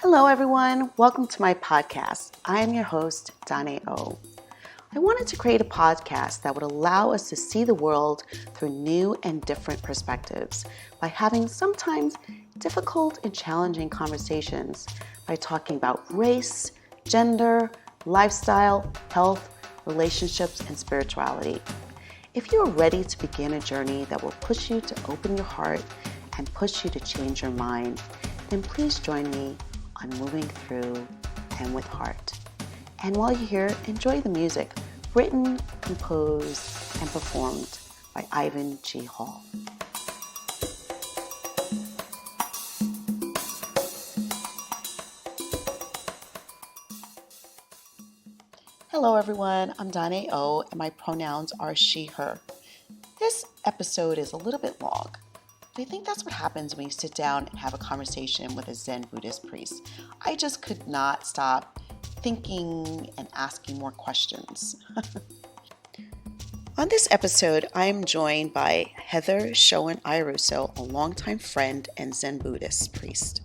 Hello, everyone. Welcome to my podcast. I am your host, Dane O. I wanted to create a podcast that would allow us to see the world through new and different perspectives by having sometimes difficult and challenging conversations by talking about race, gender, lifestyle, health, relationships, and spirituality. If you are ready to begin a journey that will push you to open your heart and push you to change your mind, then please join me on Moving Through and with Heart. And while you're here, enjoy the music written, composed, and performed by Ivan G. Hall. Hello, everyone. I'm Dane O, and my pronouns are she, her. This episode is a little bit long. I think that's what happens when you sit down and have a conversation with a Zen Buddhist priest. I just could not stop thinking and asking more questions. On this episode, I am joined by Heather Shoren Iarusso, a longtime friend and Zen Buddhist priest.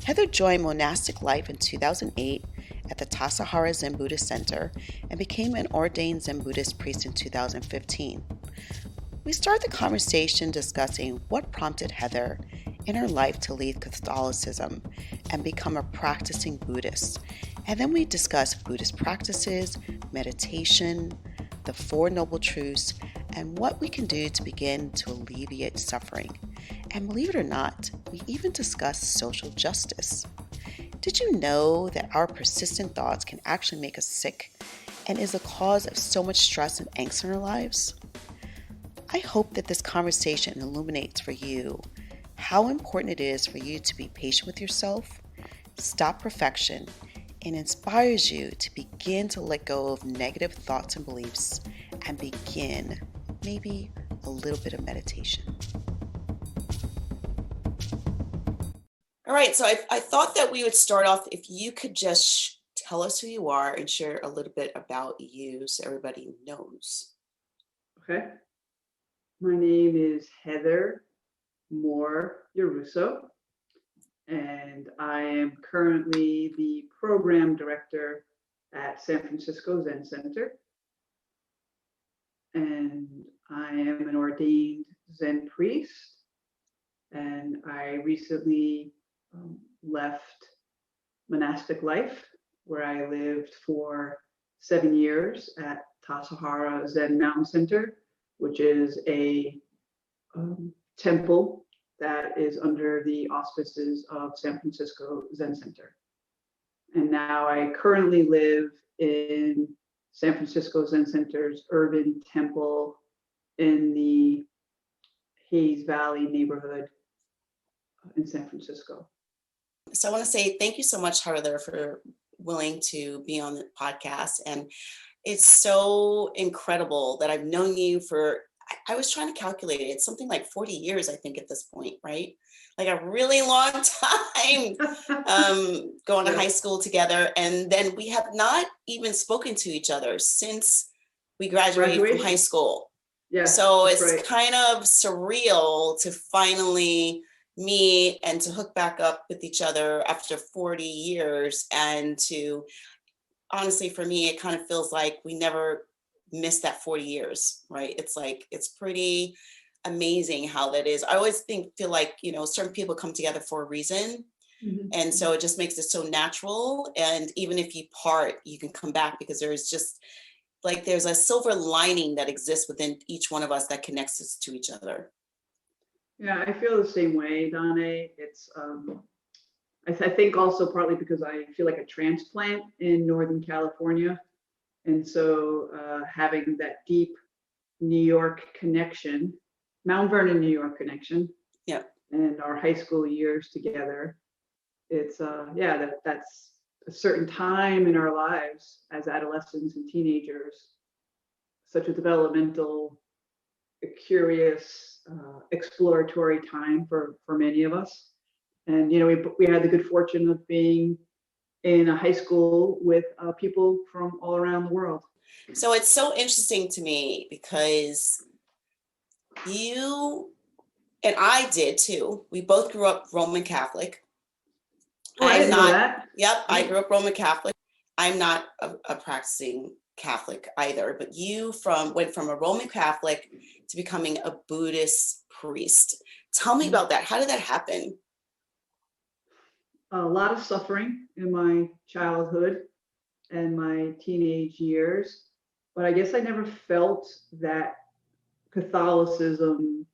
Heather joined monastic life in 2008 at the Tassajara Zen Buddhist Center and became an ordained Zen Buddhist priest in 2015. We start the conversation discussing what prompted Heather in her life to leave Catholicism and become a practicing Buddhist. And then we discuss Buddhist practices, meditation, the Four Noble Truths, and what we can do to begin to alleviate suffering. And believe it or not, we even discuss social justice. Did you know that our persistent thoughts can actually make us sick and is a cause of so much stress and angst in our lives? I hope that this conversation illuminates for you how important it is for you to be patient with yourself, stop perfection, and inspires you to begin to let go of negative thoughts and beliefs and begin maybe a little bit of meditation. All right, so I thought that we would start off if you could just tell us who you are and share a little bit about you so everybody knows. Okay. My name is Heather Iarusso, and I am currently the program director at San Francisco Zen Center. And I am an ordained Zen Priest, and I recently left monastic life, where I lived for 7 years at Tassajara Zen Mountain Center, which is a temple that is under the auspices of San Francisco Zen Center. And now I currently live in San Francisco Zen Center's urban temple in the Hayes Valley neighborhood in San Francisco. So I want to say thank you so much, Heather, for willing to be on the podcast. And it's so incredible that I've known you for, I was trying to calculate it. It's something like 40 years, I think, at this point, right? Like a really long time going to high school together. And then we have not even spoken to each other since we graduated from high school. Yeah. So it's kind of surreal to finally meet and to hook back up with each other after 40 years and to, honestly, for me, it kind of feels like we never missed that 40 years, right? It's like, it's pretty amazing how that is. I always feel like, certain people come together for a reason. Mm-hmm. And so it just makes it so natural. And even if you part, you can come back because there's just like, there's a silver lining that exists within each one of us that connects us to each other. Yeah, I feel the same way, Dane. It's, I think also partly because I feel like a transplant in Northern California. And so having that deep New York connection, Mount Vernon, New York connection, yeah, and our high school years together, it's, that's a certain time in our lives as adolescents and teenagers, such a developmental, curious, exploratory time for many of us. And, we had the good fortune of being in a high school with people from all around the world. So it's so interesting to me because you and I did too. We both grew up Roman Catholic. Oh, I I'm didn't know not, that. yep, I grew up Roman Catholic. I'm not a practicing Catholic either, but you went from a Roman Catholic to becoming a Buddhist priest. Tell me about that. How did that happen? A lot of suffering in my childhood and my teenage years, but I guess I never felt that Catholicism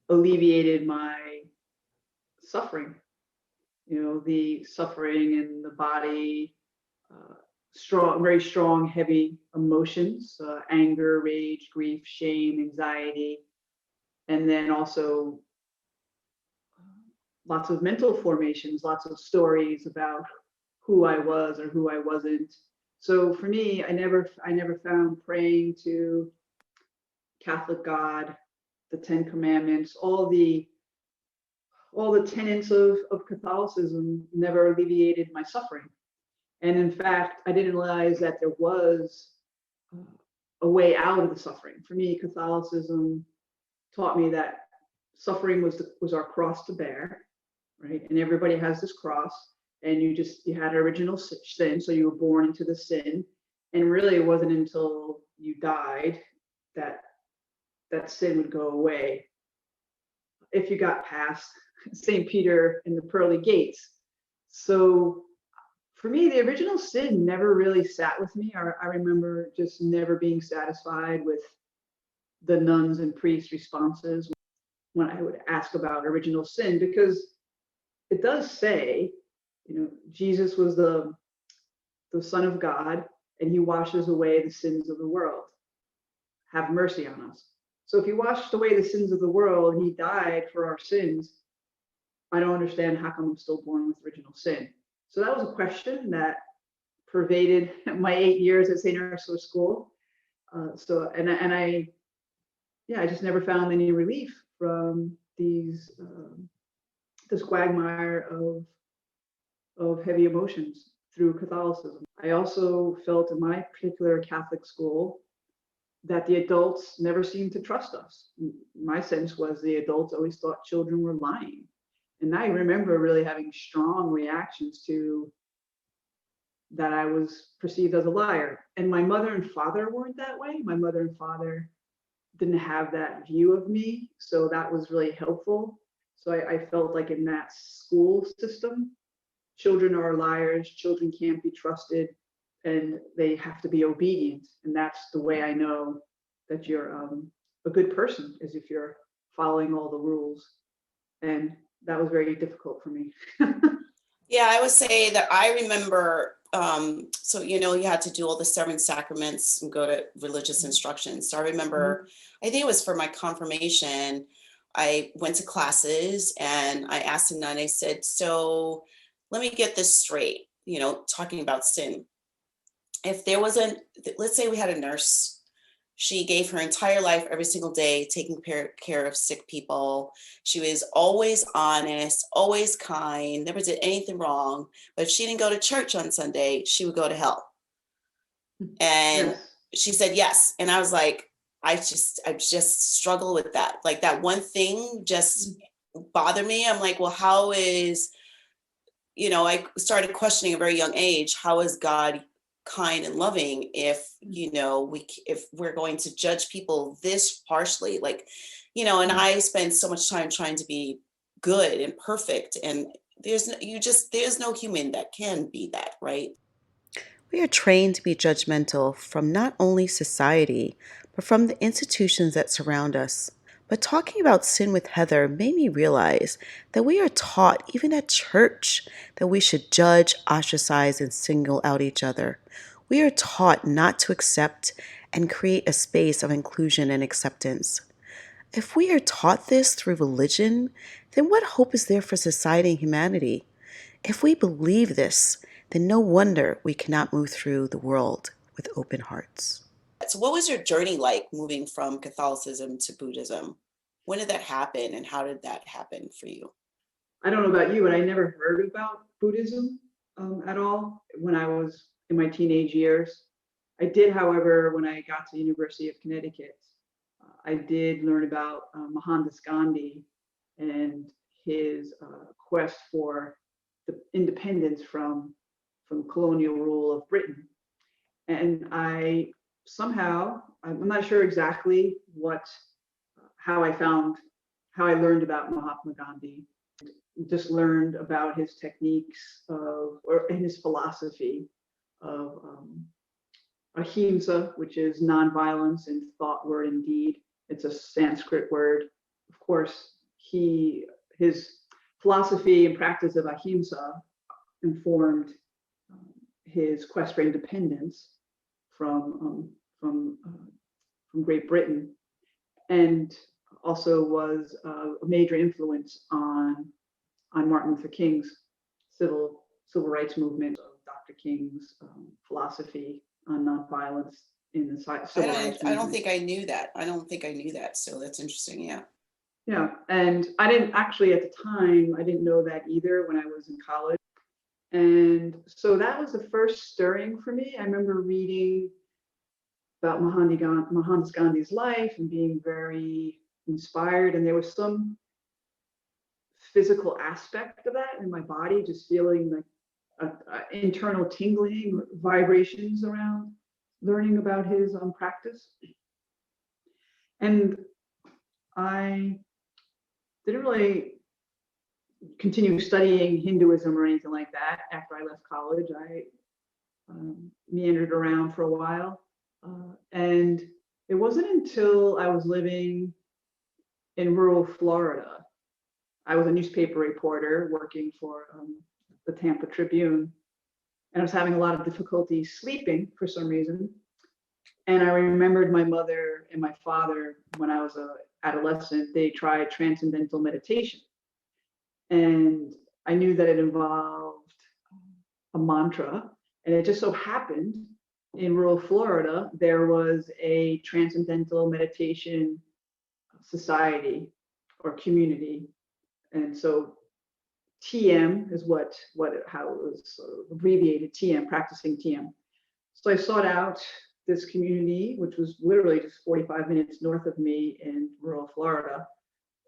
alleviated my suffering. You know, the suffering in the body, strong, very strong, heavy emotions, anger, rage, grief, shame, anxiety, and then also lots of mental formations, lots of stories about who I was or who I wasn't. So for me, I never found praying to Catholic God, the Ten Commandments, all the tenets of Catholicism never alleviated my suffering. And in fact, I didn't realize that there was a way out of the suffering. For me, Catholicism taught me that suffering was our cross to bear, right? And everybody has this cross, and you had original sin, so you were born into the sin, and really it wasn't until you died that that sin would go away if you got past St. Peter and the pearly gates. So for me, the original sin never really sat with me. I remember just never being satisfied with the nuns and priests' responses when I would ask about original sin, because it does say, Jesus was the Son of God, and he washes away the sins of the world. Have mercy on us. So if he washed away the sins of the world, he died for our sins. I don't understand how come I'm still born with original sin. So that was a question that pervaded my 8 years at St. Ursula School. I just never found any relief from this quagmire of heavy emotions through Catholicism. I also felt in my particular Catholic school that the adults never seemed to trust us. My sense was the adults always thought children were lying. And I remember really having strong reactions to that I was perceived as a liar. And my mother and father weren't that way. My mother and father didn't have that view of me. So that was really helpful. So I felt like in that school system, children are liars, children can't be trusted, and they have to be obedient. And that's the way I know that you're a good person, is if you're following all the rules. And that was very difficult for me. Yeah, I would say that I remember, so, you had to do all the 7 sacraments and go to religious instructions. So I remember, I think it was for my confirmation, I went to classes and I asked a nun, I said, so let me get this straight, talking about sin. If there wasn't, let's say we had a nurse, she gave her entire life, every single day, taking care of sick people. She was always honest, always kind, never did anything wrong. But if she didn't go to church on Sunday, she would go to hell. And Yes. she said yes. And I was like, I just struggle with that. Like that one thing just bothered me. I'm like, well, how is, I started questioning at a very young age, how is God kind and loving if if we're going to judge people this harshly, and I spend so much time trying to be good and perfect, and there's no human that can be that, right? We are trained to be judgmental from not only society, but from the institutions that surround us. But talking about sin with Heather made me realize that we are taught, even at church, that we should judge, ostracize, and single out each other. We are taught not to accept and create a space of inclusion and acceptance. If we are taught this through religion, then what hope is there for society and humanity? If we believe this, then no wonder we cannot move through the world with open hearts. So what was your journey like moving from Catholicism to Buddhism? When did that happen, and how did that happen for you? I don't know about you, but I never heard about Buddhism at all when I was in my teenage years. I did, however, when I got to the University of Connecticut, I did learn about Mohandas Gandhi and his quest for the independence from colonial rule of Britain. And I somehow, I'm not sure exactly how I learned about Mahatma Gandhi. Just learned about his techniques and his philosophy of ahimsa, which is nonviolence in thought, word, and deed. It's a Sanskrit word. Of course, his philosophy and practice of ahimsa informed his quest for independence from Great Britain, and also was a major influence on Martin Luther King's civil rights movement, of Dr. King's philosophy on nonviolence in the civil rights movement. I don't think I knew that. So that's interesting. Yeah. Yeah, and I didn't actually at the time, I didn't know that either when I was in college. And so that was the first stirring for me. I remember reading about Mahatma Gandhi's life and being very inspired. And there was some physical aspect of that in my body, just feeling like internal tingling, vibrations around learning about his practice. And I didn't really continue studying Hinduism or anything like that after I left college. I meandered around for a while. And it wasn't until I was living in rural Florida. I was a newspaper reporter working for the Tampa Tribune, and I was having a lot of difficulty sleeping for some reason. And I remembered my mother and my father, when I was an adolescent, they tried transcendental meditation. And I knew that it involved a mantra. And it just so happened in rural Florida, there was a transcendental meditation society or community. And so TM is how it was abbreviated, TM, practicing TM. So I sought out this community, which was literally just 45 minutes north of me in rural Florida.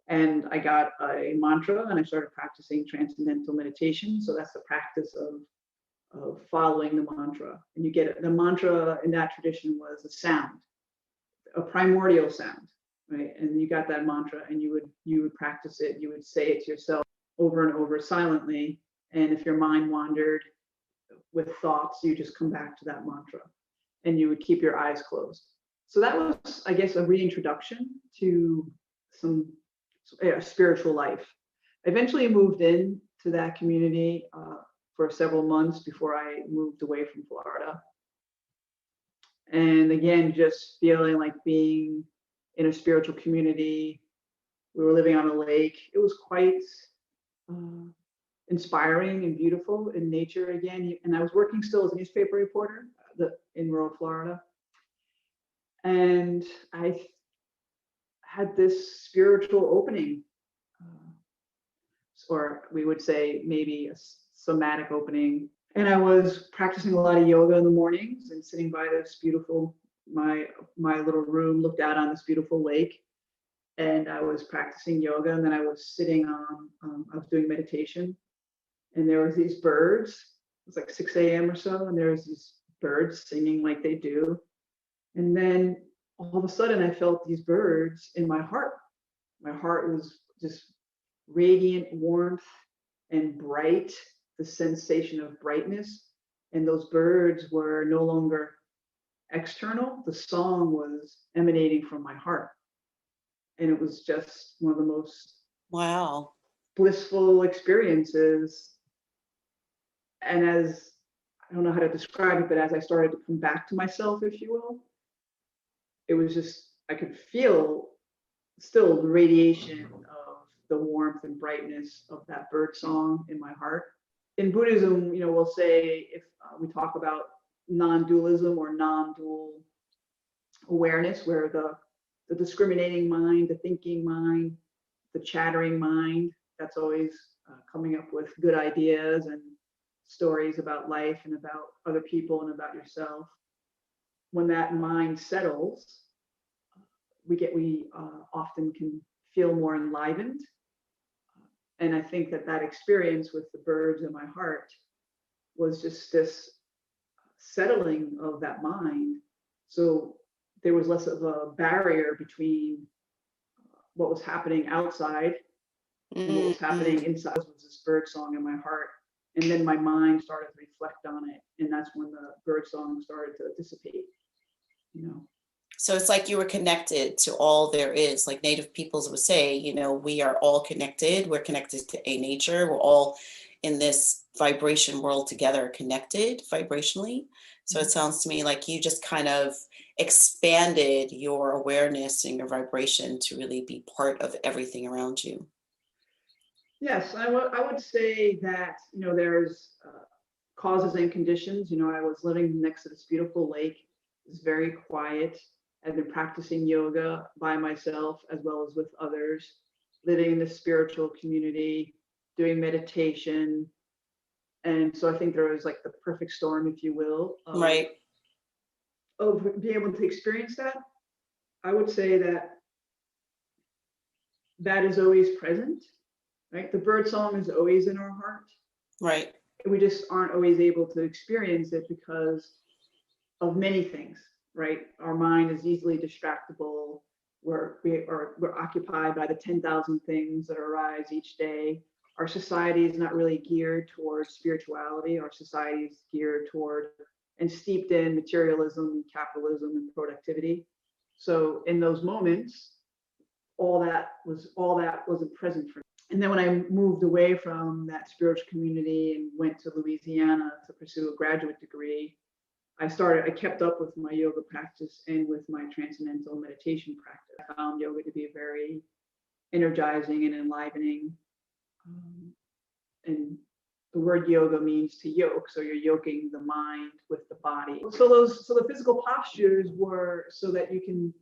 And I got a mantra and I started practicing transcendental meditation. So that's the practice of following the mantra. And you get it. The mantra in that tradition was a sound, a primordial sound, right? And you got that mantra and you would practice it. You would say it to yourself over and over silently. And if your mind wandered with thoughts, you just come back to that mantra and you would keep your eyes closed. So that was, I guess, a reintroduction to some spiritual life. I eventually moved in to that community for several months before I moved away from Florida. And again, just feeling like being in a spiritual community. We were living on a lake. It was quite inspiring and beautiful in nature again. And I was working still as a newspaper reporter in rural Florida. And I had this spiritual opening, or we would say maybe a somatic opening. And I was practicing a lot of yoga in the mornings and sitting by this beautiful, my little room looked out on this beautiful lake. And I was practicing yoga, and then I was sitting I was doing meditation, and there was these birds. It was like 6 a.m. or so, and there was these birds singing like they do. And then all of a sudden I felt these birds in my heart. My heart was just radiant warmth and bright, the sensation of brightness. And those birds were no longer external. The song was emanating from my heart. And it was just one of the most blissful experiences. And I don't know how to describe it, but as I started to come back to myself, if you will, it was just, I could feel still the radiation of the warmth and brightness of that bird song in my heart. In Buddhism, we'll say, if we talk about non-dualism or non-dual awareness, where the discriminating mind, the thinking mind, the chattering mind, that's always coming up with good ideas and stories about life and about other people and about yourself. When that mind settles, we often can feel more enlivened, And I think that experience with the birds in my heart was just this settling of that mind. So there was less of a barrier between what was happening outside and what was happening inside. It was this bird song in my heart. And then my mind started to reflect on it. And that's when the bird song started to dissipate, you know. So it's like you were connected to all there is. Like Native peoples would say, you know, we are all connected. We're connected to a nature. We're all in this vibration world together, connected vibrationally. So it sounds to me like you just kind of expanded your awareness and your vibration to really be part of everything around you. Yes, I would say that, you know, there's causes and conditions. You know, I was living next to this beautiful lake. It's very quiet. I've been practicing yoga by myself as well as with others, living in the spiritual community, doing meditation. And so I think there was like the perfect storm, if you will, Right. Of being able to experience that. I would say that that is always present, right? The bird song is always in our heart. Right. We just aren't always able to experience it because of many things, right? Our mind is easily distractible. We're occupied by the 10,000 things that arise each day. Our society is not really geared towards spirituality. Our society is geared toward and steeped in materialism and capitalism and productivity. So in those moments, all that wasn't present for me. And then when I moved away from that spiritual community and went to Louisiana to pursue a graduate degree, I kept up with my yoga practice and with my transcendental meditation practice. I found yoga to be very energizing and enlivening. And the word yoga means to yoke, so you're yoking the mind with the body. So the physical postures were so that you can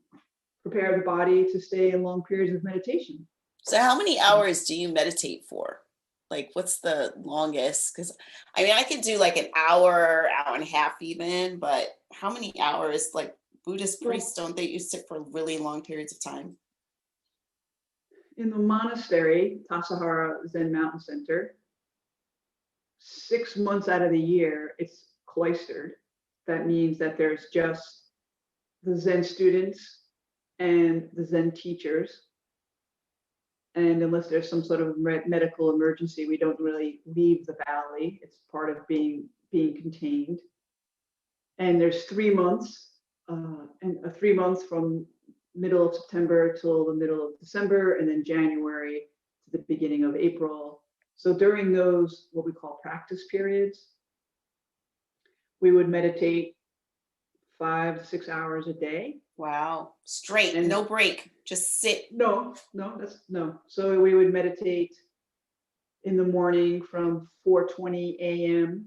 prepare the body to stay in long periods of meditation. So how many hours do you meditate for? Like, what's the longest? Because I mean, I could do like an hour, hour and a half even, but how many hours? Like Buddhist priests, don't they used to sit for really long periods of time? In the monastery, Tassajara Zen Mountain Center, 6 months out of the year, it's cloistered. That means that there's just the Zen students and the Zen teachers. And unless there's some sort of medical emergency, we don't really leave the valley. It's part of being contained. And there's 3 months, and 3 months from middle of September till the middle of December, and then January to the beginning of April. So during those, what we call practice periods, we would meditate 5 to 6 hours a day. Wow. Straight, and no break, just sit. No. So we would meditate in the morning from 4:20 a.m.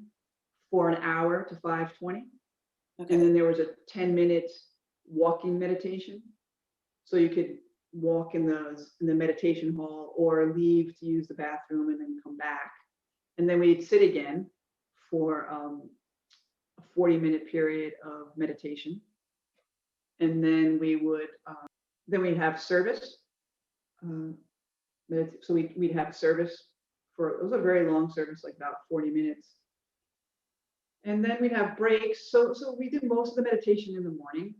for an hour to 5:20. Okay. And then there was a 10-minute walking meditation. So you could walk in the meditation hall or leave to use the bathroom and then come back. And then we'd sit again for a 40-minute period of meditation. And then we'd have service. So we'd have service it was a very long service, like about 40 minutes. And then we'd have breaks. So we did most of the meditation in the morning.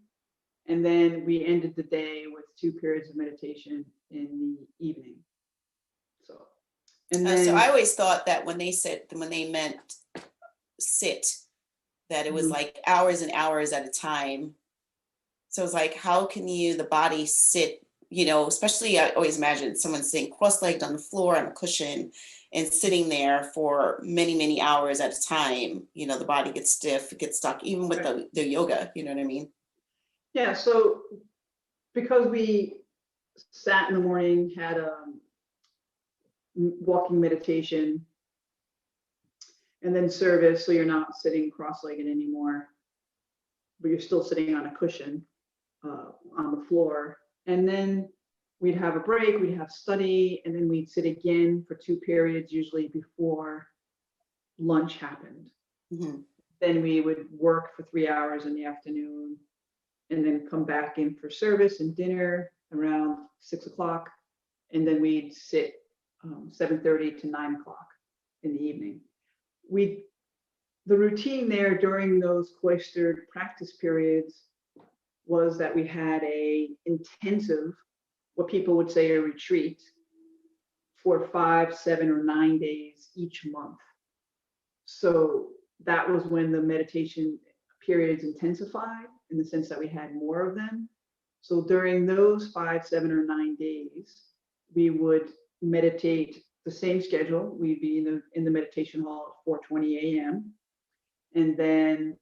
And then we ended the day with 2 periods of meditation in the evening. So I always thought that when they meant sit, that it was like hours and hours at a time. So it's like, how can the body sit, you know, especially I always imagine someone sitting cross-legged on the floor on a cushion and sitting there for many, many hours at a time. You know, the body gets stiff, it gets stuck, even with the yoga, you know what I mean? Yeah, so because we sat in the morning, had a walking meditation, and then service, so you're not sitting cross-legged anymore, but you're still sitting on a cushion on the floor. And then we'd have a break, we'd have study, and then we'd sit again for 2 periods, usually before lunch happened. Mm-hmm. Then we would work for 3 hours in the afternoon, and then come back in for service and dinner around 6 o'clock. And then we'd sit 7:30 to 9 o'clock in the evening. The routine there during those cloistered practice periods was that we had a intensive, what people would say a retreat, for 5, 7, or 9 days each month. So that was when the meditation periods intensified in the sense that we had more of them. So during those 5, 7, or 9 days, we would meditate the same schedule. We'd be in the meditation hall at 4:20 a.m. And then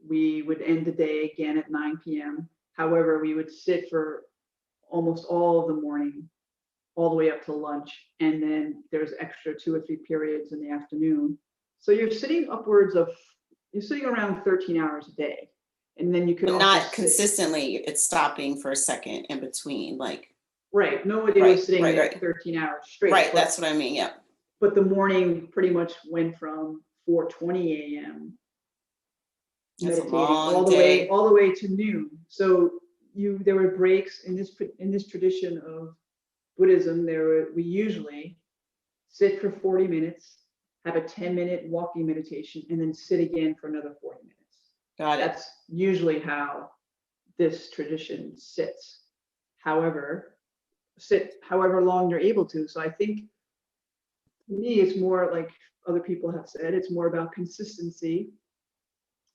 we would end the day again at 9 p.m. However, we would sit for almost all of the morning, all the way up to lunch. And then there's extra 2 or 3 periods in the afternoon. So you're sitting around 13 hours a day. And then you could not consistently, it's stopping for a second in between, like. Right. Nobody was sitting there 13 hours straight. Right. That's what I mean. Yeah. But the morning pretty much went from 4:20 a.m. meditating all the way to noon. So there were breaks in this tradition of Buddhism. We usually sit for 40 minutes, have a 10-minute walking meditation, and then sit again for another 40 minutes. Got it. That's usually how this tradition sits. However, sit however long you're able to. So I think to me, it's more like other people have said, it's more about consistency,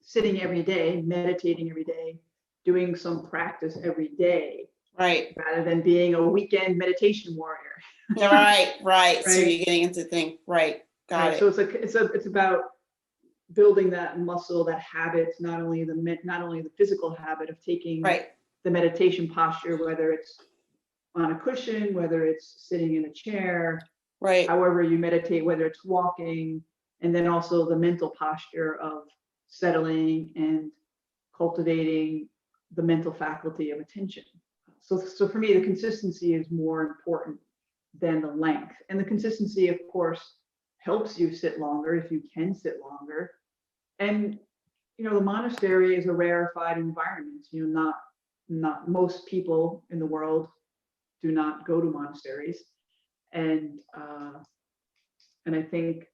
sitting every day, meditating every day, doing some practice every day. Right. Rather than being a weekend meditation warrior. Right. So you're getting into the thing. Right. Got it. So it's about building that muscle, that habit, not only the physical habit of taking the meditation posture, whether it's on a cushion, whether it's sitting in a chair, however you meditate, whether it's walking, and then also the mental posture of settling and cultivating the mental faculty of attention. So for me, the consistency is more important than the length. And the consistency, of course, helps you sit longer if you can sit longer. And the monastery is a rarefied environment. Not most people in the world do not go to monasteries, and I think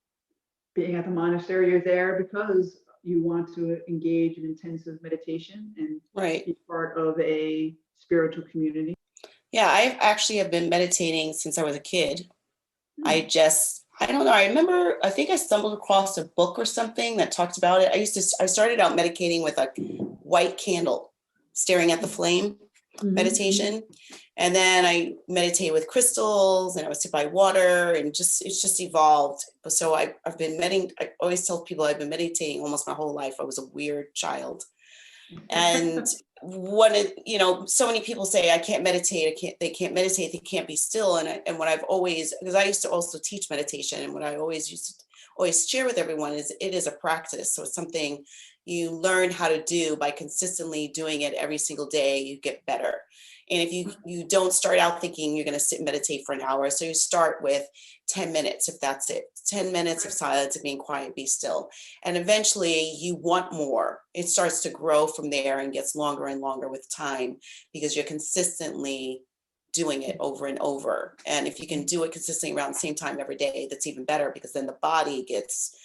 being at the monastery, you're there because you want to engage in intensive meditation and be part of a spiritual community. Yeah, I actually have been meditating since I was a kid. I don't know. I think I stumbled across a book or something that talked about it. I started out meditating with a white candle, staring at the flame meditation. And then I meditated with crystals, and I would sit by water, and it's just evolved. So I've been meditating. I always tell people I've been meditating almost my whole life. I was a weird child. And so many people say I can't meditate. They can't meditate. They can't be still. And what I've always, because I used to also teach meditation, and what I always used to share with everyone is it is a practice. So it's something you learn how to do by consistently doing it every single day. You get better. And if you don't start out thinking you're going to sit and meditate for an hour, so you start with 10 minutes, if that's it, 10 minutes of silence, of being quiet, be still. And eventually you want more. It starts to grow from there and gets longer and longer with time, because you're consistently doing it over and over. And if you can do it consistently around the same time every day, that's even better, because then the body gets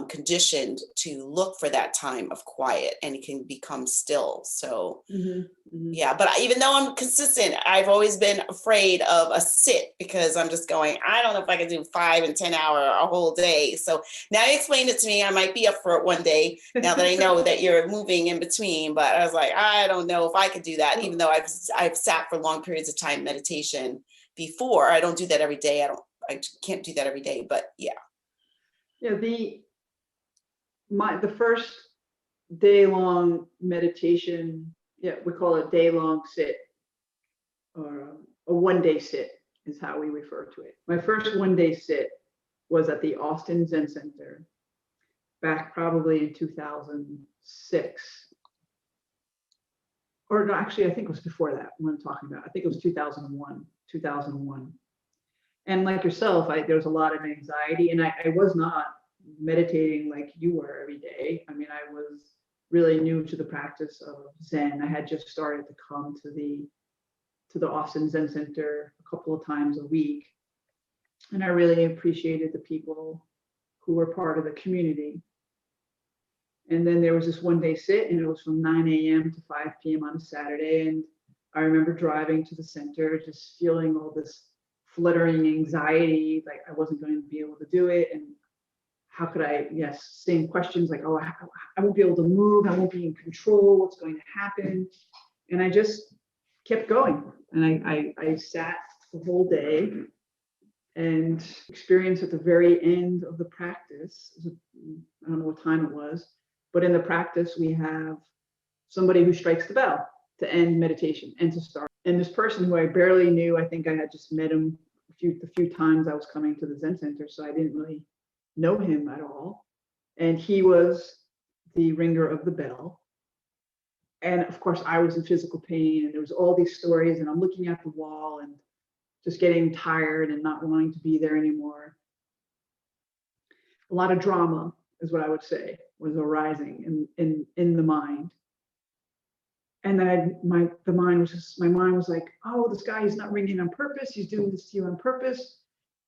conditioned to look for that time of quiet, and it can become still. So yeah, but even though I'm consistent, I've always been afraid of a sit, because I'm just going, I don't know if I can do 5 and 10 hour a whole day. So now you explained it to me, I might be up for it one day, now that I know that you're moving in between. But I was like, I don't know if I could do that, even though I've sat for long periods of time meditation before. I don't do that every day. I can't do that every day, but yeah. Yeah, the first day-long meditation, we call it day-long sit, or a one-day sit is how we refer to it. My first one-day sit was at the Austin Zen Center back probably in 2006. Or no, actually, I think it was before that, what I'm talking about. I think it was 2001. And like yourself, there was a lot of anxiety, and I was not meditating like you were every day. I mean, I was really new to the practice of Zen. I had just started to come to the Austin Zen Center a couple of times a week. And I really appreciated the people who were part of the community. And then there was this one day sit, and it was from 9 a.m. to 5 p.m. on a Saturday. And I remember driving to the center, just feeling all this fluttering anxiety, like I wasn't going to be able to do it. And how could I, same questions like, oh, I won't be able to move. I won't be in control. What's going to happen? And I just kept going. And I sat the whole day and experienced at the very end of the practice, I don't know what time it was, but in the practice, we have somebody who strikes the bell to end meditation and to start. And this person who I barely knew, I think I had just met him the few times I was coming to the Zen Center, so I didn't really know him at all. And he was the ringer of the bell. And of course, I was in physical pain, and there was all these stories, and I'm looking at the wall and just getting tired and not wanting to be there anymore. A lot of drama is what I would say was arising in the mind. And then my mind was like, oh, this guy is not ringing on purpose. He's doing this to you on purpose.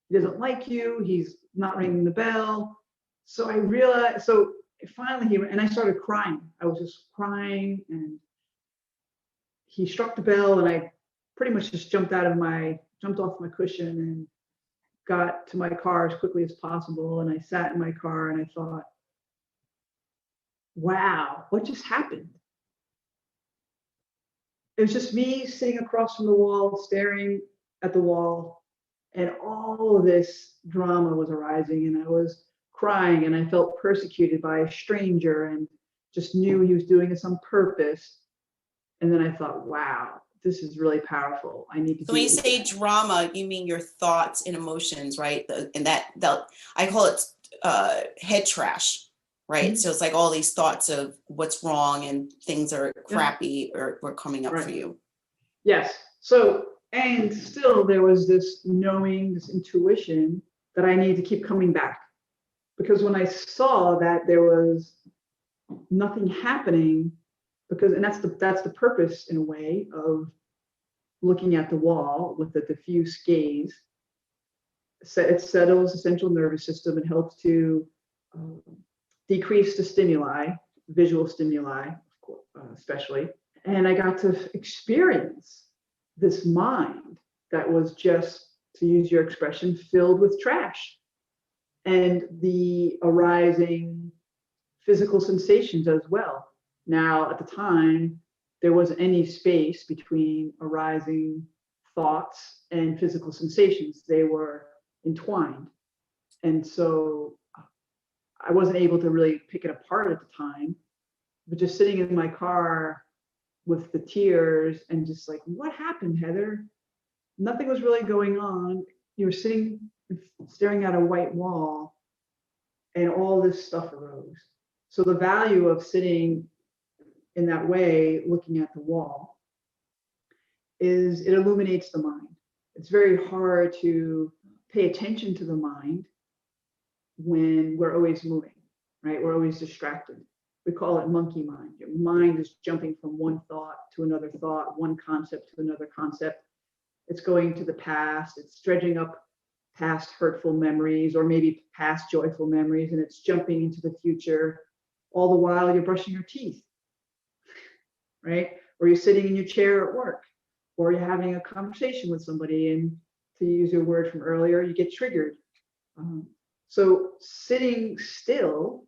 He doesn't like you. He's not ringing the bell. So I realized, finally and I started crying. I was just crying, and he struck the bell, and I pretty much just jumped off my cushion and got to my car as quickly as possible. And I sat in my car and I thought, wow, what just happened? It was just me sitting across from the wall, staring at the wall, and all of this drama was arising, and I was crying, and I felt persecuted by a stranger and just knew he was doing this on purpose. And then I thought, wow, this is really powerful. I need to. So when you say drama, you mean your thoughts and emotions, right? And that I call it head trash, right? Mm-hmm. So it's like all these thoughts of what's wrong and things are crappy or coming up for you. Yes. So, and still there was this knowing, this intuition that I need to keep coming back. Because when I saw that there was nothing happening, and that's the purpose in a way of looking at the wall with the diffuse gaze. It settles the central nervous system. It helps to decrease the stimuli, visual stimuli, especially. And I got to experience this mind that was just, to use your expression, filled with trash. And the arising physical sensations as well. Now, at the time, there wasn't any space between arising thoughts and physical sensations. They were entwined. And so I wasn't able to really pick it apart at the time, but just sitting in my car with the tears and just like, what happened, Heather? Nothing was really going on. You were sitting, staring at a white wall, and all this stuff arose. So the value of sitting in that way, looking at the wall, is it illuminates the mind. It's very hard to pay attention to the mind when we're always moving, right? We're always distracted. We call it monkey mind. Your mind is jumping from one thought to another thought, one concept to another concept. It's going to the past. It's dredging up past hurtful memories or maybe past joyful memories, and it's jumping into the future, all the while you're brushing your teeth, right? Or you're sitting in your chair at work, or you're having a conversation with somebody, and to use your word from earlier, you get triggered. So sitting still,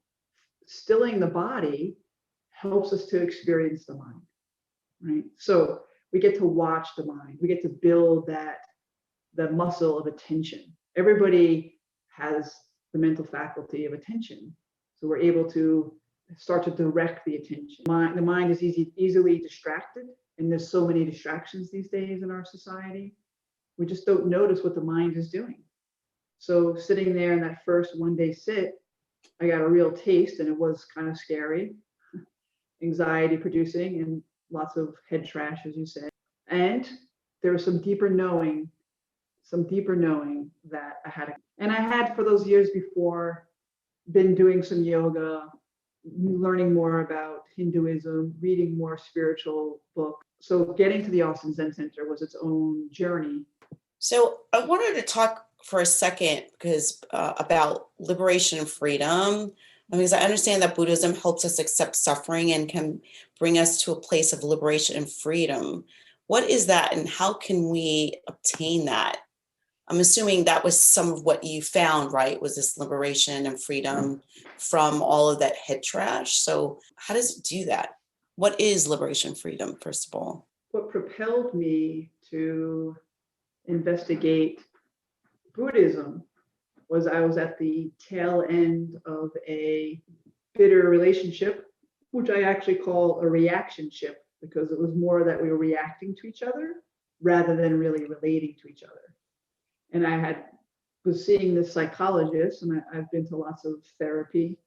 stilling the body, helps us to experience the mind, right? So we get to watch the mind. We get to build the muscle of attention. Everybody has the mental faculty of attention. So we're able to start to direct the attention. The mind is easily distracted, and there's so many distractions these days in our society. We just don't notice what the mind is doing. So sitting there in that first one-day sit, I got a real taste, and it was kind of scary, anxiety producing, and lots of head trash, as you said. And there was some deeper knowing that I had. And I had, for those years before, been doing some yoga, learning more about Hinduism, reading more spiritual books. So getting to the Austin Zen Center was its own journey. So I wanted to talk for a second because about liberation and freedom, because I understand that Buddhism helps us accept suffering and can bring us to a place of liberation and freedom. What is that, and how can we obtain that? I'm assuming that was some of what you found, right? Was this liberation and freedom from all of that head trash? So how does it do that? What is liberation, freedom, first of all? What propelled me to investigate Buddhism was I was at the tail end of a bitter relationship, which I actually call a reactionship, because it was more that we were reacting to each other rather than really relating to each other. And I was seeing this psychologist, and I've been to lots of therapy,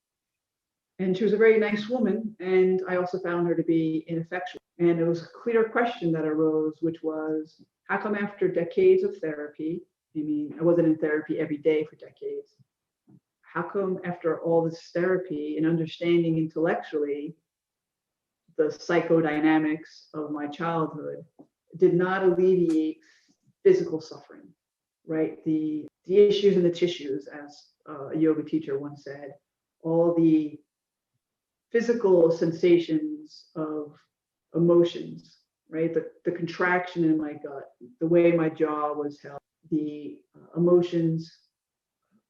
and she was a very nice woman, and I also found her to be ineffectual. And it was a clear question that arose, which was, how come after decades of therapy, I mean, I wasn't in therapy every day for decades, how come after all this therapy and understanding intellectually the psychodynamics of my childhood did not alleviate physical suffering, right? The issues in the tissues, as a yoga teacher once said, all the physical sensations of emotions, right? The contraction in my gut, the way my jaw was held, the emotions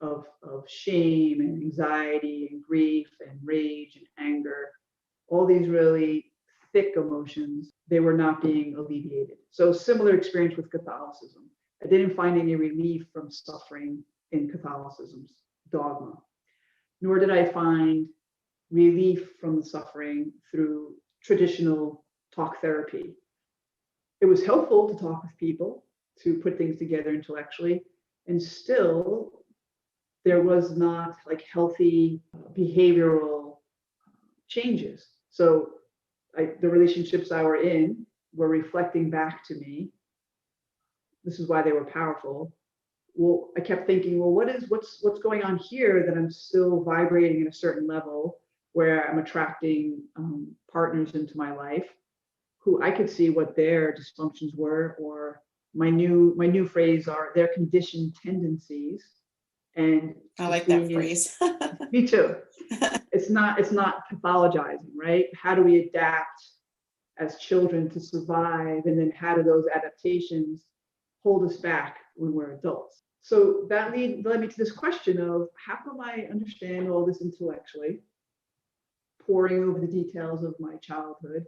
of shame and anxiety and grief and rage and anger, all these really thick emotions, they were not being alleviated. So similar experience with Catholicism. I didn't find any relief from suffering in Catholicism's dogma, nor did I find relief from the suffering through traditional talk therapy. It was helpful to talk with people, to put things together intellectually, and still there was not like healthy behavioral changes. So the relationships I were in were reflecting back to me. This is why they were powerful. Well, I kept thinking, well, what's going on here that I'm still vibrating at a certain level where I'm attracting partners into my life who I could see what their dysfunctions were, or my new phrase are their conditioned tendencies. And I like that phrase. Me too. It's not pathologizing, right? How do we adapt as children to survive, and then how do those adaptations hold us back when we're adults? So that led me to this question of, how come I understand all this intellectually, poring over the details of my childhood,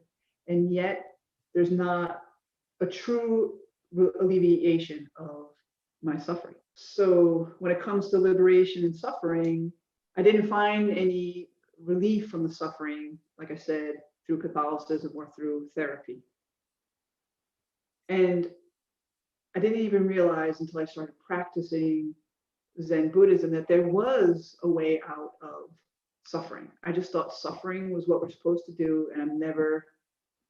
and yet there's not a true alleviation of my suffering? So when it comes to liberation and suffering, I didn't find any relief from the suffering, like I said, through Catholicism or through therapy. And I didn't even realize until I started practicing Zen Buddhism that there was a way out of suffering. I just thought suffering was what we're supposed to do, and I'm never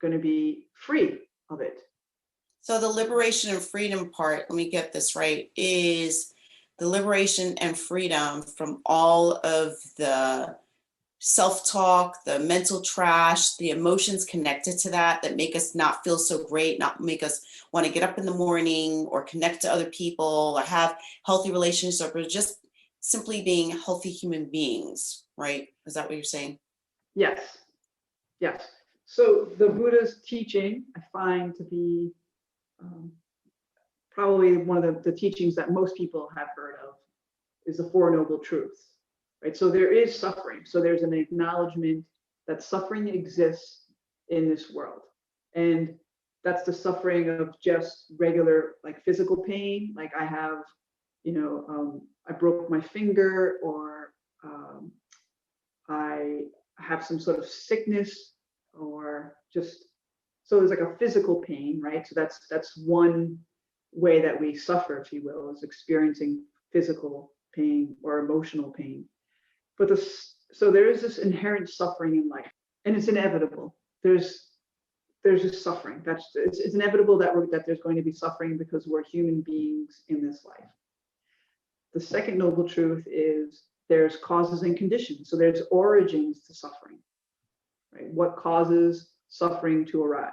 going to be free of it. So the liberation and freedom part, let me get this right, is the liberation and freedom from all of the self-talk, the mental trash, the emotions connected to that make us not feel so great, not make us want to get up in the morning or connect to other people or have healthy relationships, or just simply being healthy human beings, right? Is that what you're saying? Yes. So the Buddha's teaching, I find to be probably one of the teachings that most people have heard of, is the Four Noble Truths, right? So there is suffering. So there's an acknowledgement that suffering exists in this world. And that's the suffering of just regular, like physical pain. Like I have, I broke my finger, or I have some sort of sickness, or just, so there's like a physical pain, right? So that's one way that we suffer, if you will, is experiencing physical pain or emotional pain. But so there is this inherent suffering in life, and it's inevitable. There's just suffering. It's inevitable that there's going to be suffering because we're human beings in this life. The second noble truth is there's causes and conditions. So there's origins to suffering, right? What causes suffering to arise?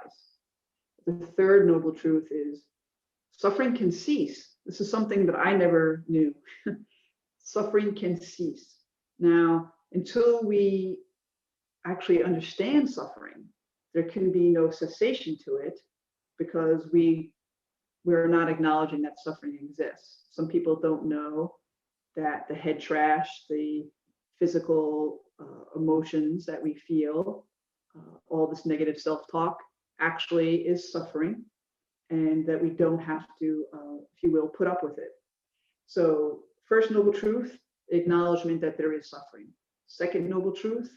The third noble truth is suffering can cease. This is something that I never knew. Suffering can cease. Now, until we actually understand suffering, there can be no cessation to it because we're not acknowledging that suffering exists. Some people don't know that the head trash, the physical emotions that we feel, all this negative self-talk actually is suffering, and that we don't have to, if you will, put up with it. So first noble truth, acknowledgement that there is suffering. Second noble truth,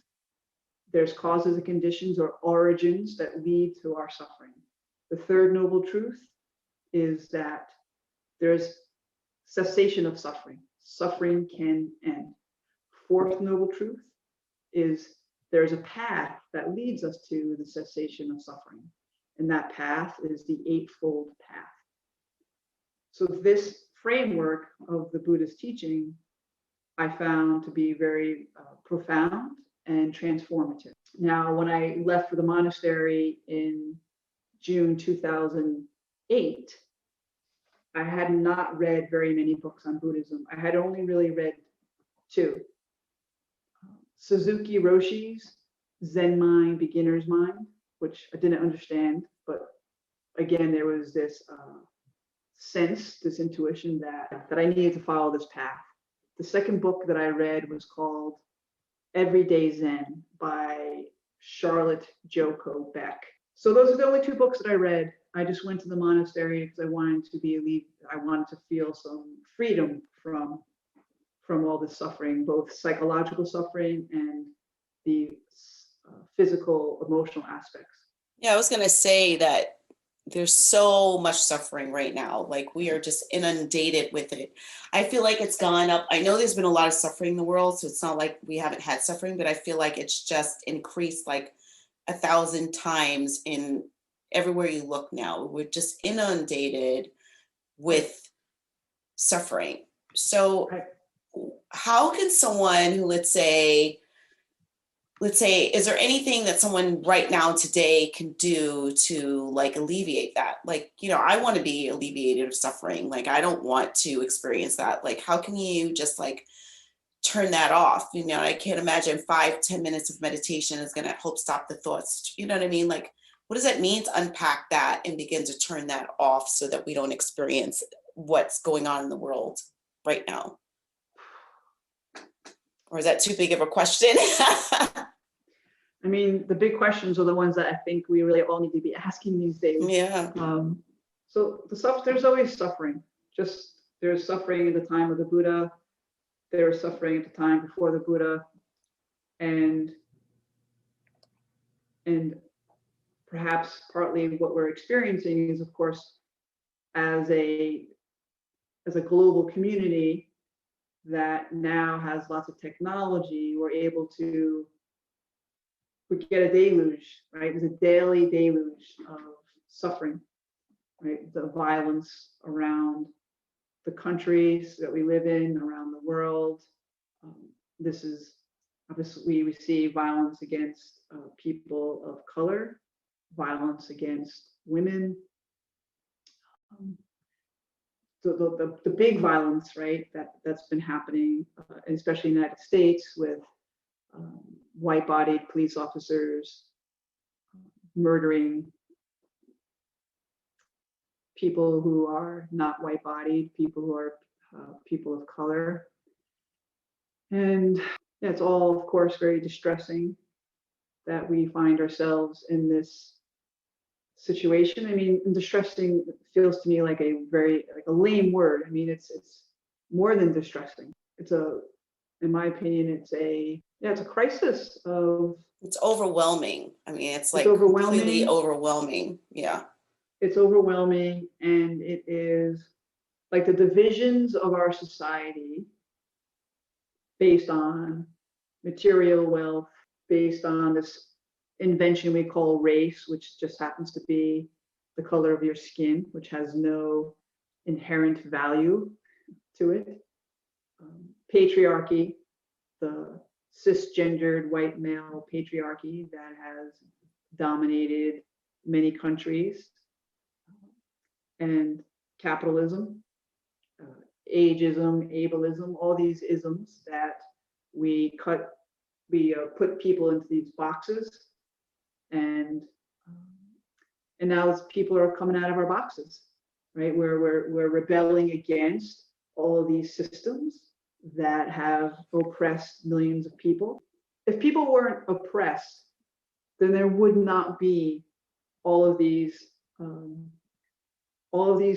there's causes and conditions or origins that lead to our suffering. The third noble truth is that there's cessation of suffering. Suffering can end. Fourth noble truth is there's a path that leads us to the cessation of suffering. And that path is the Eightfold Path. So this framework of the Buddhist teaching, I found to be very profound and transformative. Now, when I left for the monastery in June 2008, I had not read very many books on Buddhism. I had only really read two. Suzuki Roshi's Zen Mind, Beginner's Mind, which I didn't understand, but again, there was this sense, this intuition that I needed to follow this path. The second book that I read was called Everyday Zen by Charlotte Joko Beck. So those are the only two books that I read. I just went to the monastery because I wanted to feel some freedom from all the suffering, both psychological suffering and the physical, emotional aspects. Yeah, I was going to say that there's so much suffering right now. Like, we are just inundated with it. I feel like it's gone up. I know there's been a lot of suffering in the world, so it's not like we haven't had suffering, but I feel like it's just increased like 1,000 times in everywhere you look now. We're just inundated with suffering. So how can someone who, let's say, is there anything that someone right now today can do to like alleviate that? Like, I want to be alleviated of suffering. Like, I don't want to experience that. Like, how can you just like turn that off? I can't imagine 5-10 minutes of meditation is going to help stop the thoughts. You know what I mean? Like, what does that mean to unpack that and begin to turn that off so that we don't experience what's going on in the world right now? Or is that too big of a question? I mean, the big questions are the ones that I think we really all need to be asking these days. Yeah. So there's always suffering. There's suffering at the time of the Buddha. There was suffering at the time before the Buddha, and perhaps partly what we're experiencing is, of course, as a global community that now has lots of technology, we get a deluge, right? There's a daily deluge of suffering, right? The violence around the countries that we live in, around the world. This is obviously, we see violence against people of color, violence against women. The big violence, right, that's been happening, especially in the United States, with white-bodied police officers murdering people who are not white-bodied, people who are people of color. And it's all, of course, very distressing that we find ourselves in this situation. I mean, distressing feels to me like a lame word. I mean, it's more than distressing. In my opinion, it's a crisis of. It's overwhelming. I mean, it's like overwhelming. Completely overwhelming. Yeah. It's overwhelming, and it is like the divisions of our society based on material wealth, based on this invention we call race, which just happens to be the color of your skin, which has no inherent value to it. Patriarchy, the cisgendered white male patriarchy that has dominated many countries, and capitalism, ageism, ableism, all these isms that we put people into these boxes, and now people are coming out of our boxes, right? We're rebelling against all of these systems that have oppressed millions of people. If people weren't oppressed, then there would not be all of these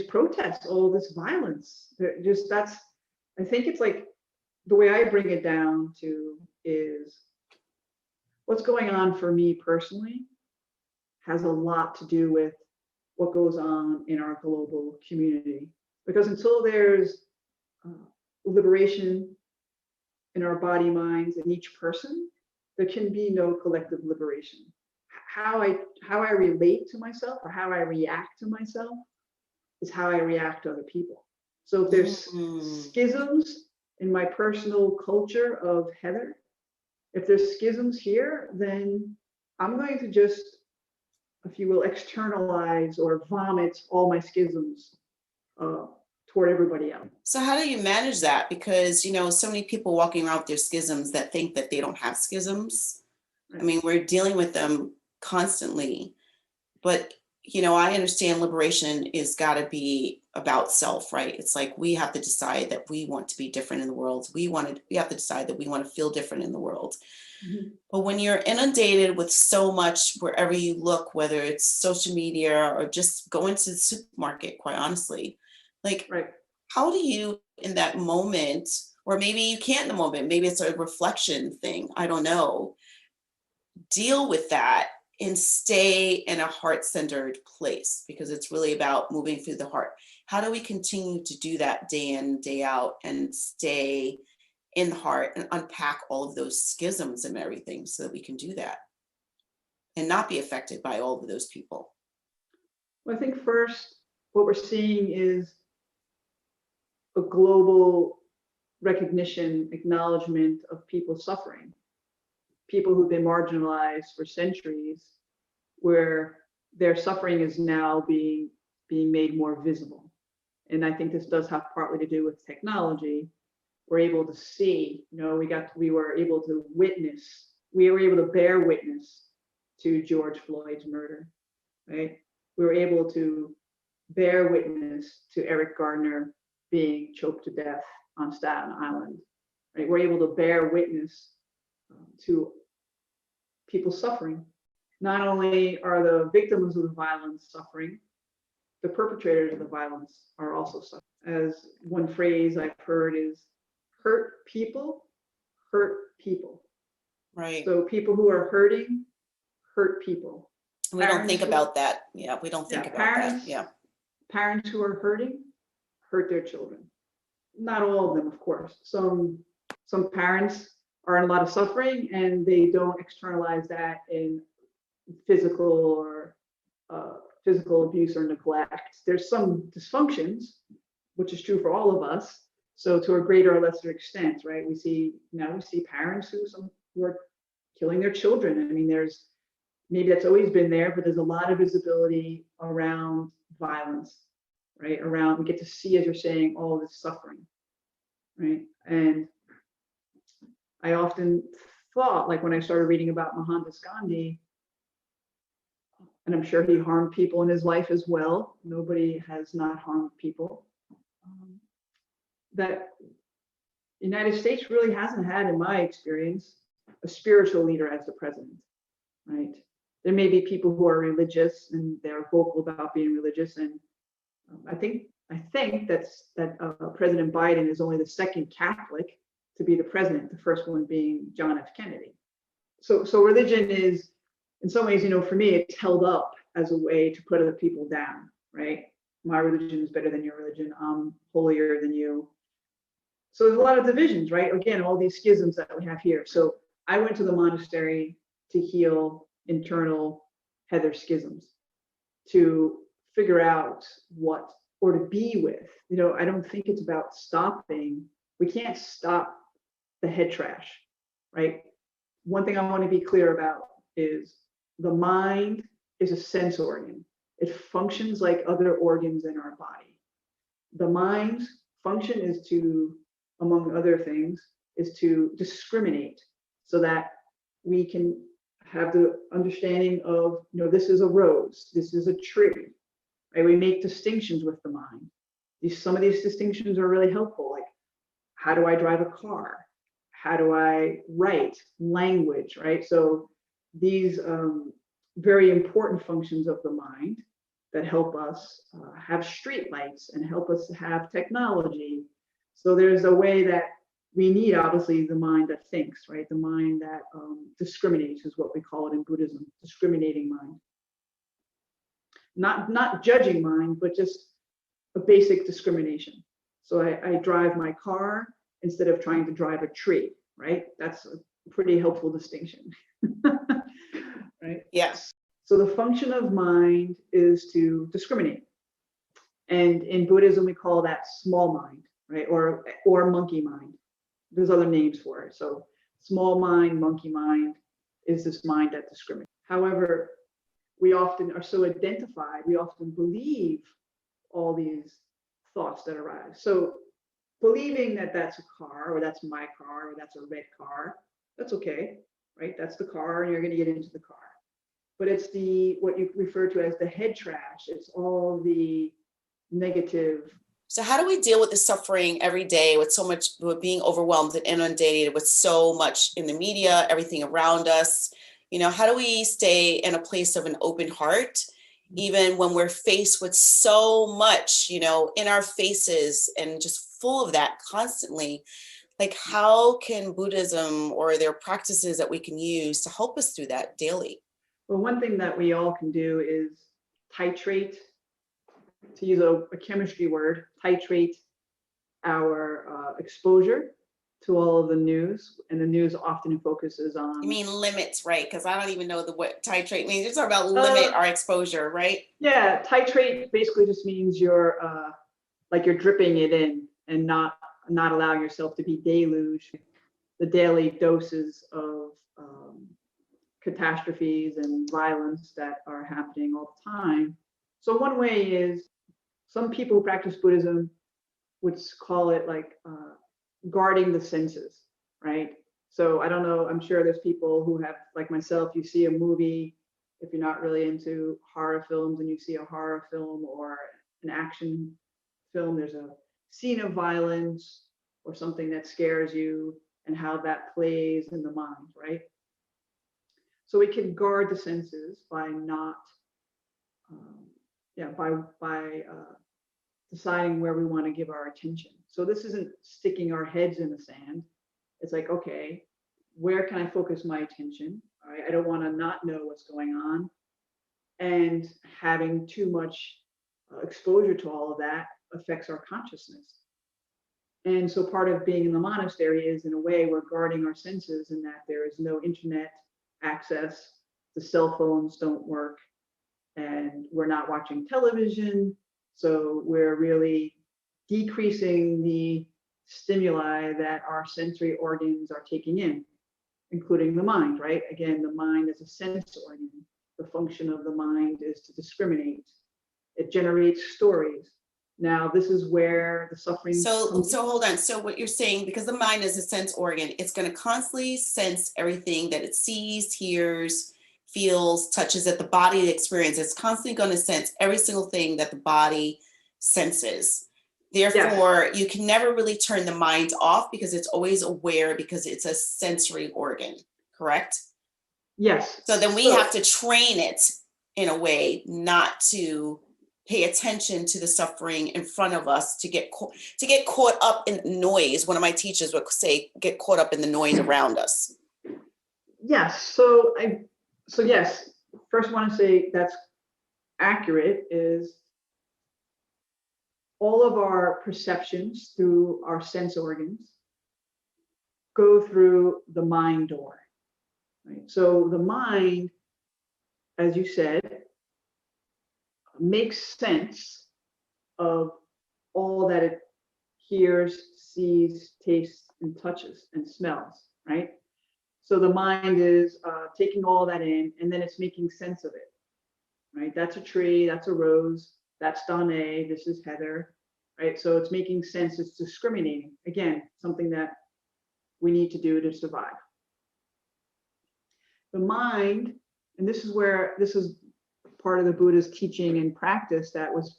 protests, all of this violence. I think it's like, the way I bring it down to is, what's going on for me personally has a lot to do with what goes on in our global community. Because until there's liberation in our body, minds, and each person, there can be no collective liberation. How I relate to myself, or how I react to myself, is how I react to other people. So if there's schisms in my personal culture of Heather, if there's schisms here, then I'm going to just, if you will, externalize or vomit all my schisms toward everybody else. So how do you manage that? Because, so many people walking around with their schisms that think that they don't have schisms. Right. I mean, we're dealing with them constantly, but I understand liberation is got to be about self, right? It's like, we have to decide that we want to be different in the world. We have to decide that we want to feel different in the world. Mm-hmm. But when you're inundated with so much wherever you look, whether it's social media or just going to the supermarket, quite honestly, like, right. How do you in that moment, or maybe you can't in the moment, maybe it's a reflection thing, I don't know, deal with that and stay in a heart-centered place, because it's really about moving through the heart. How do we continue to do that day in, day out, and stay in the heart and unpack all of those schisms and everything, so that we can do that and not be affected by all of those people? Well, I think first, what we're seeing is a global recognition, acknowledgement of people suffering. People who've been marginalized for centuries, where their suffering is now being made more visible. And I think this does have partly to do with technology. We're able to see, we were able to witness, we were able to bear witness to George Floyd's murder, right? We were able to bear witness to Eric Gardner being choked to death on Staten Island, right? We're able to bear witness to people suffering. Not only are the victims of the violence suffering, the perpetrators of the violence are also suffering. As one phrase I've heard is, hurt people hurt people. Right. So people who are hurting hurt people. We don't think about that. Yeah, we don't think about that. Yeah. Parents who are hurting hurt their children. Not all of them, of course. Some parents are in a lot of suffering and they don't externalize that in physical abuse or neglect. There's some dysfunctions, which is true for all of us. So to a greater or lesser extent, right? We see parents who are killing their children. I mean, maybe that's always been there, but there's a lot of visibility around violence, right? We get to see, as you're saying, all this suffering, right? And I often thought, like when I started reading about Mohandas Gandhi, and I'm sure he harmed people in his life as well. Nobody has not harmed people. That the United States really hasn't had, in my experience, a spiritual leader as the president, right? There may be people who are religious and they're vocal about being religious, and I think that President Biden is only the second Catholic to be the president, the first one being John F. Kennedy. So religion is, in some ways, for me, it's held up as a way to put other people down, right? My religion is better than your religion. I'm holier than you. So there's a lot of divisions, right? Again, all these schisms that we have here. So I went to the monastery to heal internal Heather schisms, to figure out or to be with. I don't think it's about stopping. We can't stop the head trash, right? One thing I want to be clear about is the mind is a sense organ. It functions like other organs in our body. The mind function is to, among other things, is to discriminate so that we can have the understanding of, this is a rose, this is a tree, right? We make distinctions with the mind. Some of these distinctions are really helpful, like how do I drive a car? How do I write? Language, right? So these very important functions of the mind that help us have streetlights and help us have technology. So there's a way that we need, obviously, the mind that thinks, right? The mind that discriminates is what we call it in Buddhism, discriminating mind. Not judging mind, but just a basic discrimination. So I drive my car instead of trying to drive a tree, right? That's a pretty helpful distinction, right? Yes. So the function of mind is to discriminate. And in Buddhism, we call that small mind, right? Or monkey mind. There's other names for it. So small mind, monkey mind is this mind that discriminates. However, we often are so identified, we often believe all these thoughts that arise. So believing that that's a car, or that's my car, or that's a red car, that's okay, right? That's the car, and you're going to get into the car. But it's what you refer to as the head trash. It's all the negative. So how do we deal with the suffering every day with being overwhelmed and inundated with so much in the media, everything around us? How do we stay in a place of an open heart, even when we're faced with so much, in our faces and just full of that constantly? Like, how can Buddhism or there are practices that we can use to help us through that daily? Well, one thing that we all can do is titrate, to use a chemistry word, titrate our exposure to all of the news. And the news often focuses on... You mean limits, right? Because I don't even know what titrate means. You're talking about limit our exposure, right? Yeah, titrate basically just means you're dripping it in and not allowing yourself to be deluged. The daily doses of catastrophes and violence that are happening all the time. So one way is, some people who practice Buddhism would call it guarding the senses, right? So I don't know, I'm sure there's people who have, like myself, you see a movie, if you're not really into horror films and you see a horror film or an action film, there's a scene of violence or something that scares you and how that plays in the mind, right? So we can guard the senses by not, by deciding where we want to give our attention. So this isn't sticking our heads in the sand. It's like, okay, where can I focus my attention? All right, I don't want to not know what's going on. And having too much exposure to all of that affects our consciousness. And so part of being in the monastery is, in a way, we're guarding our senses in that there is no internet access, the cell phones don't work, and we're not watching television. So we're really decreasing the stimuli that our sensory organs are taking in, including the mind, right? Again, the mind is a sense organ. The function of the mind is to discriminate. It generates stories. Now, this is where the suffering... So hold on. So what you're saying, because the mind is a sense organ, it's going to constantly sense everything that it sees, hears, feels, touches, that the body experiences. It's constantly going to sense every single thing that the body senses. Therefore, You can never really turn the mind off because it's always aware, because it's a sensory organ, correct? Yes. So then we have to train it in a way not to pay attention to the suffering in front of us, to get caught up in noise. One of my teachers would say, get caught up in the noise around us. Yes. So yes, first I want to say that's accurate. Is all of our perceptions through our sense organs go through the mind door, right? So the mind, as you said, makes sense of all that it hears, sees, tastes, and touches and smells, right? So the mind is taking all that in, and then it's making sense of it, right? That's a tree, that's a rose, that's Donna, this is Heather, right? So it's making sense, it's discriminating. Again, something that we need to do to survive. The mind, and this is part of the Buddha's teaching and practice that was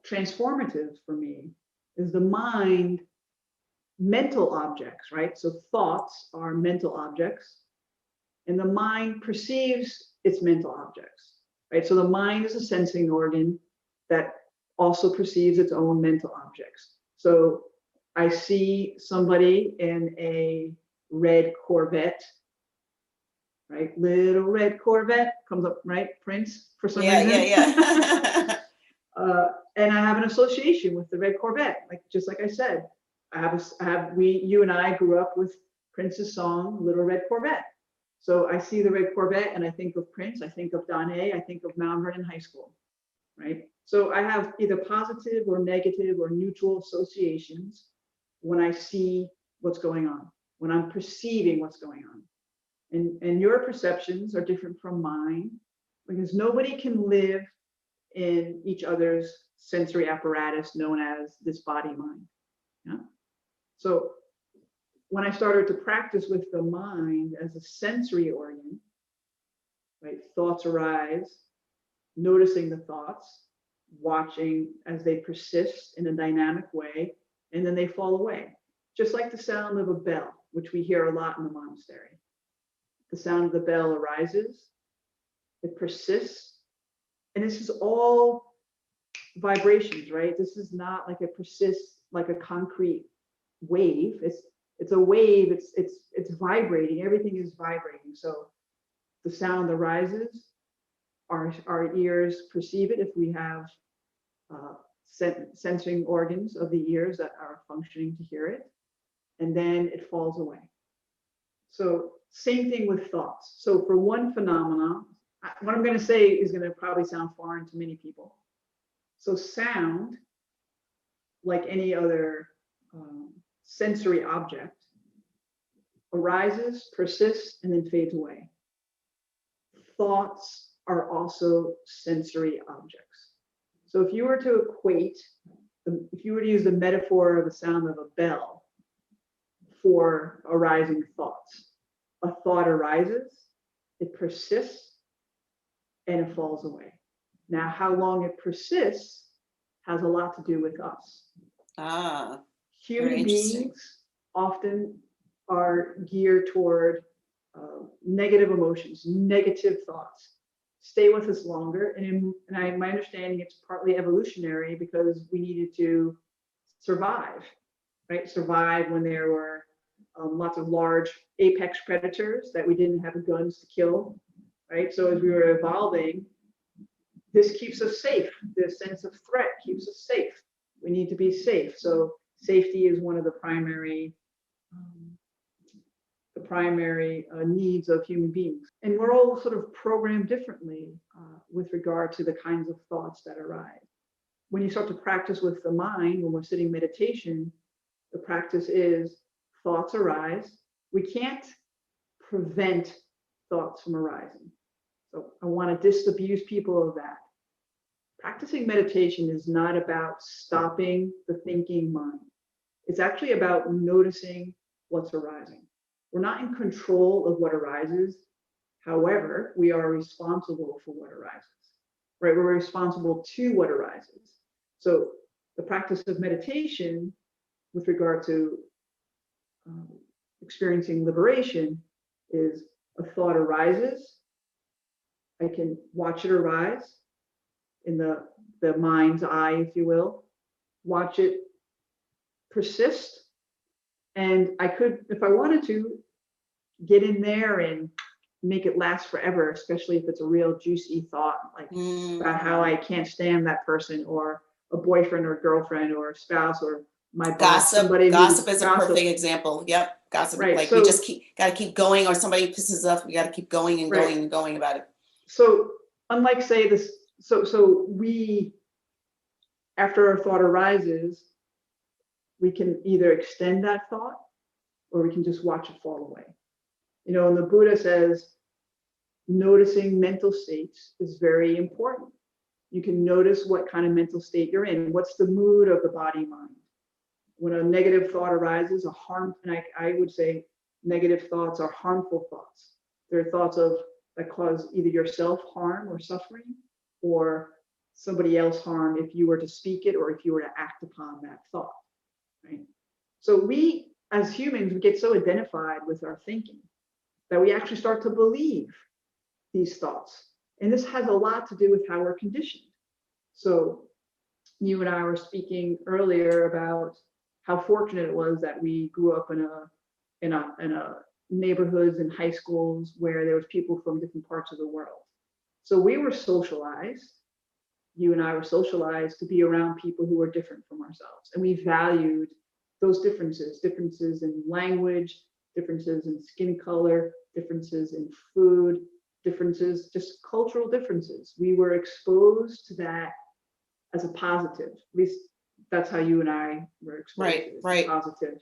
transformative for me, is the mind, mental objects, right? So thoughts are mental objects, and the mind perceives its mental objects, right? So the mind is a sensing organ that also perceives its own mental objects. So I see somebody in a red Corvette, right? Little red Corvette comes up, right? Prince, for some reason. Yeah. And I have an association with the red Corvette, just like I said. You and I grew up with Prince's song, Little Red Corvette. So I see the red Corvette and I think of Prince, I think of Danae, I think of Mount Vernon High School, right? So I have either positive or negative or neutral associations when I see what's going on, when I'm perceiving what's going on. And your perceptions are different from mine, because nobody can live in each other's sensory apparatus known as this body-mind. Yeah? So when I started to practice with the mind as a sensory organ, right, thoughts arise, noticing the thoughts, watching as they persist in a dynamic way, and then they fall away. Just like the sound of a bell, which we hear a lot in the monastery. The sound of the bell arises, it persists, and this is all vibrations, right? This is not like it persists like a concrete wave. It's a wave, it's vibrating, everything is vibrating. So the sound arises, our ears perceive it if we have sensing organs of the ears that are functioning to hear it, and then it falls away. So same thing with thoughts. So for one phenomenon, what I'm going to say is going to probably sound foreign to many people. So sound, like any other sensory object, arises, persists, and then fades away. Thoughts are also sensory objects. So if you were to if you were to use the metaphor of the sound of a bell for arising thoughts, a thought arises, it persists, and it falls away. Now, how long it persists has a lot to do with us. Human beings often are geared toward negative emotions, negative thoughts. Stay with us longer. And my understanding, it's partly evolutionary because we needed to survive, right? Survive when there were lots of large apex predators that we didn't have guns to kill, right? So as we were evolving, this keeps us safe. This sense of threat keeps us safe. We need to be safe. So safety is one of the primary needs of human beings. And we're all sort of programmed differently with regard to the kinds of thoughts that arise. When you start to practice with the mind, when we're sitting meditation, the practice is thoughts arise. We can't prevent thoughts from arising. So I want to disabuse people of that. Practicing meditation is not about stopping the thinking mind. It's actually about noticing what's arising. We're not in control of what arises. However, we are responsible for what arises, right? We're responsible to what arises. So the practice of meditation with regard to experiencing liberation is a thought arises. I can watch it arise in the mind's eye, if you will, watch it persist. And I could, if I wanted to, get in there and make it last forever, especially if it's a real juicy thought, like about how I can't stand that person, or a boyfriend or girlfriend or a spouse or my boss. Gossip is a perfect example. Yep. Gossip. Right. Like so, we just got to keep going, or somebody pisses us off. We got to keep going and going and going about it. So unlike say this, so we, after our thought arises, we can either extend that thought or we can just watch it fall away. You know, and the Buddha says noticing mental states is very important. You can notice what kind of mental state you're in. What's the mood of the body mind? When a negative thought arises, and I would say negative thoughts are harmful thoughts. They're thoughts that cause either yourself harm or suffering, or somebody else harm if you were to speak it or if you were to act upon that thought, right? So we, as humans, we get so identified with our thinking that we actually start to believe these thoughts. And this has a lot to do with how we're conditioned. So you and I were speaking earlier about how fortunate it was that we grew up in a neighborhoods and high schools where there was people from different parts of the world. So we were socialized. You and I were socialized to be around people who were different from ourselves. And we valued those differences in language, differences in skin color, differences in food, differences, just cultural differences. We were exposed to that as a positive. At least that's how you and I were exposed to it, right. positive.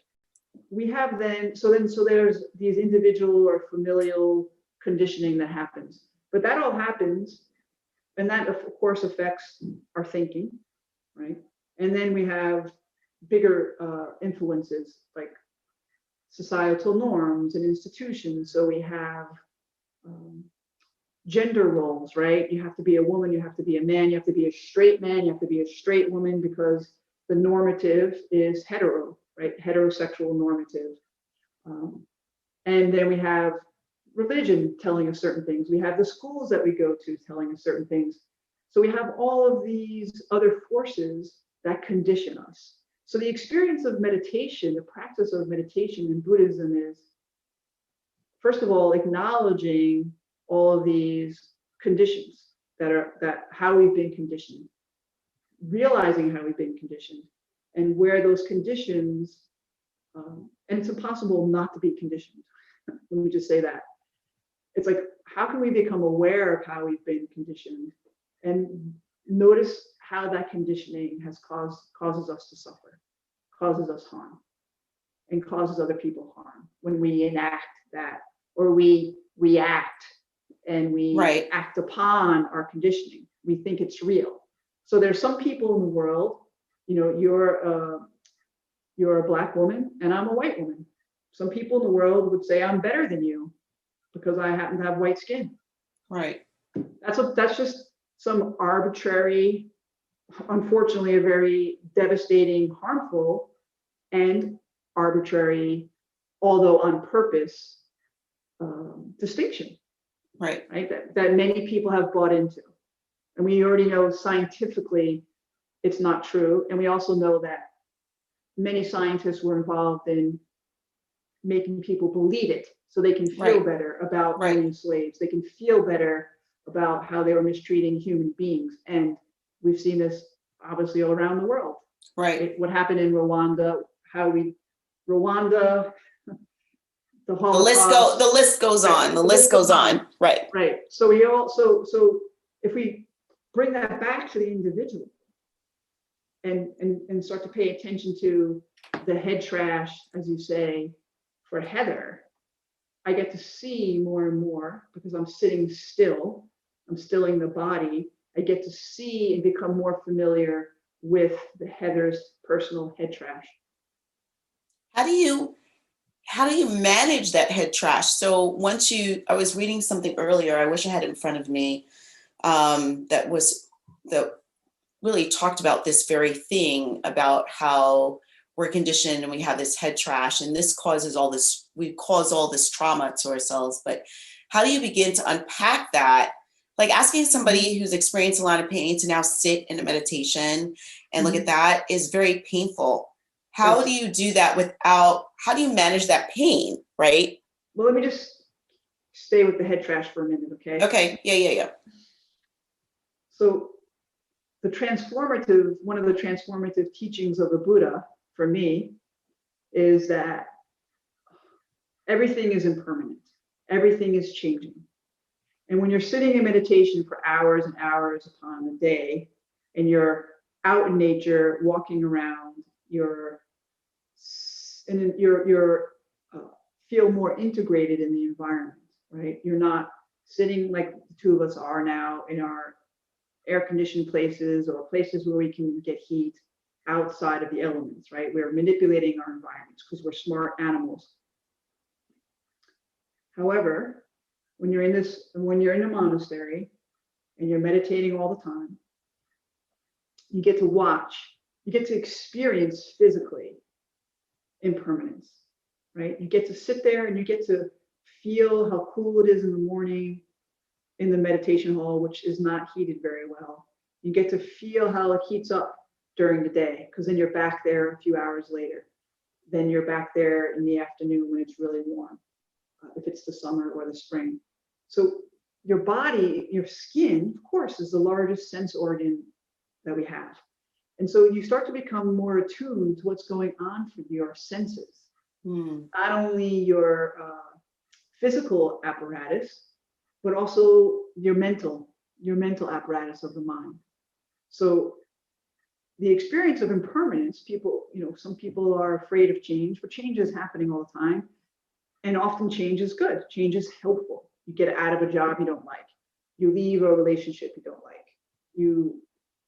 We have so there's these individual or familial conditioning that happens. But that all happens, and that of course affects our thinking, right? And then we have bigger influences like societal norms and institutions. So we have gender roles, right? You have to be a woman, you have to be a man, you have to be a straight man, you have to be a straight woman, because the normative is hetero, right? Heterosexual normative. And then we have religion telling us certain things. We have the schools that we go to telling us certain things. So we have all of these other forces that condition us. So the experience of meditation, the practice of meditation in Buddhism is, first of all, acknowledging all of these conditions that how we've been conditioned, realizing how we've been conditioned, and where those conditions, and it's impossible not to be conditioned. Let me just say that. It's like, how can we become aware of how we've been conditioned and notice how that conditioning causes us to suffer, causes us harm, and causes other people harm when we enact that, or we react and we act upon our conditioning. We think it's real. So there's some people in the world, you're a Black woman and I'm a white woman. Some people in the world would say I'm better than you because I happen to have white skin. Right. That's just some arbitrary, unfortunately, a very devastating, harmful, and arbitrary, although on purpose, distinction. Right. That many people have bought into. And we already know scientifically it's not true. And we also know that many scientists were involved in making people believe it so they can feel better about owning slaves. They can feel better about how they were mistreating human beings. And we've seen this obviously all around the world. Right. What happened in Rwanda, the Holocaust. The list goes on. The list goes on. Right. Right. So if we bring that back to the individual and start to pay attention to the head trash, as you say, for Heather, I get to see more and more because I'm sitting still. I'm stilling the body. I get to see and become more familiar with the Heather's personal head trash. How do you manage that head trash? So I was reading something earlier, I wish I had it in front of me, that really talked about this very thing, about how we're conditioned and we have this head trash, and this causes we cause all this trauma to ourselves. But how do you begin to unpack that? Like asking somebody who's experienced a lot of pain to now sit in a meditation and look at that is very painful. How do you do that how do you manage that pain, right? Well, let me just stay with the head trash for a minute, okay? Okay, yeah. So one of the transformative teachings of the Buddha, for me, is that everything is impermanent. Everything is changing. And when you're sitting in meditation for hours and hours upon a day, and you're out in nature, walking around, you're feel more integrated in the environment, right? You're not sitting like the two of us are now in our air-conditioned places or places where we can get heat outside of the elements, right? We're manipulating our environments because we're smart animals. However, when you're in a monastery and you're meditating all the time, you get to watch, you get to experience physically impermanence, right? You get to sit there and you get to feel how cool it is in the morning in the meditation hall, which is not heated very well. You get to feel how it heats up during the day, because then you're back there a few hours later. Then you're back there in the afternoon when it's really warm, if it's the summer or the spring. So your body, your skin, of course, is the largest sense organ that we have. And so you start to become more attuned to what's going on for your senses. Not only your physical apparatus, but also your mental apparatus of the mind. So the experience of impermanence, people, some people are afraid of change, but change is happening all the time. And often change is good. Change is helpful. You get out of a job you don't like. You leave a relationship you don't like.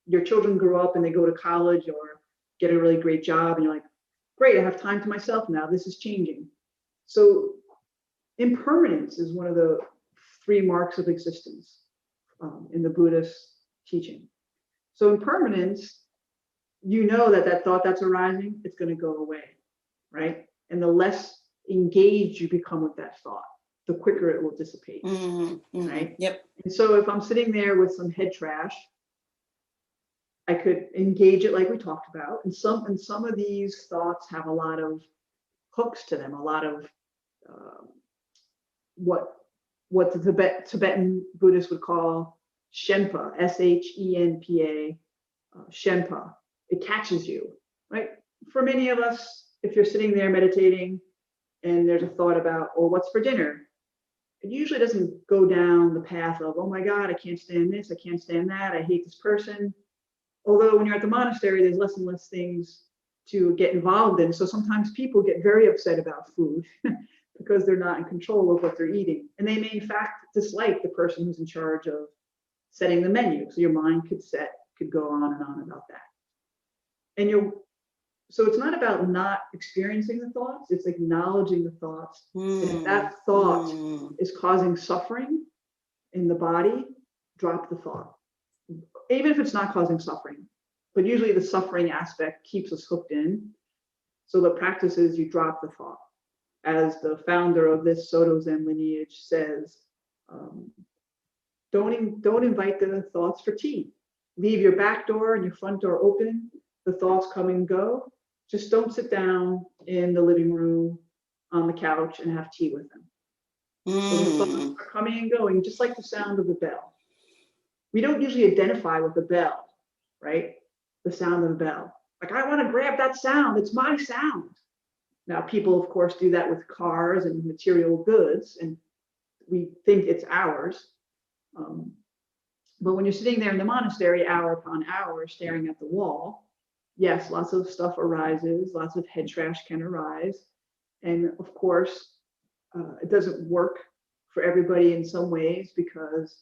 Your children grow up and they go to college or get a really great job and you're like, great, I have time to myself now. This is changing. So impermanence is one of the 3 marks of existence in the Buddhist teaching. So impermanence, that thought that's arising, it's going to go away, right? And the less engaged you become with that thought, the quicker it will dissipate, right? Yep. And so if I'm sitting there with some head trash, I could engage it like we talked about. And some of these thoughts have a lot of hooks to them, a lot of what the Tibetan Buddhists would call Shenpa, S-H-E-N-P-A, Shenpa. It catches you, right? For many of us, if you're sitting there meditating and there's a thought about, oh, what's for dinner? It usually doesn't go down the path of, oh my God, I can't stand this, I can't stand that, I hate this person. Although when you're at the monastery, there's less and less things to get involved in. So sometimes people get very upset about food because they're not in control of what they're eating. And they may in fact dislike the person who's in charge of setting the menu. So your mind could go on and on about that. So it's not about not experiencing the thoughts, it's acknowledging the thoughts. And if that thought is causing suffering in the body, drop the thought. Even if it's not causing suffering, but usually the suffering aspect keeps us hooked in. So the practice is you drop the thought. As the founder of this Shodo Zen lineage says, don't invite the thoughts for tea. Leave your back door and your front door open. The thoughts come and go. Just don't sit down in the living room on the couch and have tea with them. So the thoughts are coming and going, just like the sound of the bell. We don't usually identify with the bell, right? The sound of the bell. Like, I want to grab that sound. It's my sound. Now, people, of course, do that with cars and material goods, and we think it's ours. But when you're sitting there in the monastery, hour upon hour, staring at the wall, yes, lots of stuff arises, lots of head trash can arise. And of course, it doesn't work for everybody in some ways, because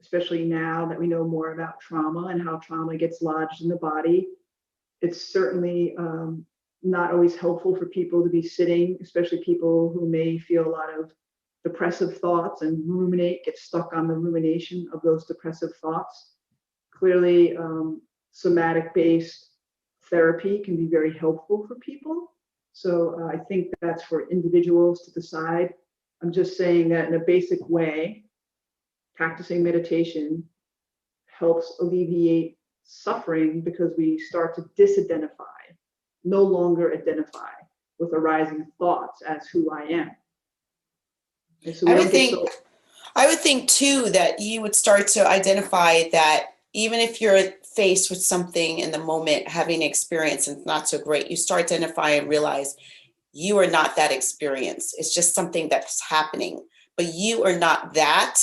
especially now that we know more about trauma and how trauma gets lodged in the body, it's certainly not always helpful for people to be sitting, especially people who may feel a lot of depressive thoughts and get stuck on the rumination of those depressive thoughts. Clearly, somatic-based therapy can be very helpful for people. So I think that's for individuals to decide. I'm just saying that in a basic way, practicing meditation helps alleviate suffering, because we start to disidentify, no longer identify with arising thoughts as who I am. So I would think too that you would start to identify that even if you're faced with something in the moment, having experience and it's not so great, you start to identify and realize you are not that experience. It's just something that's happening, but you are not that.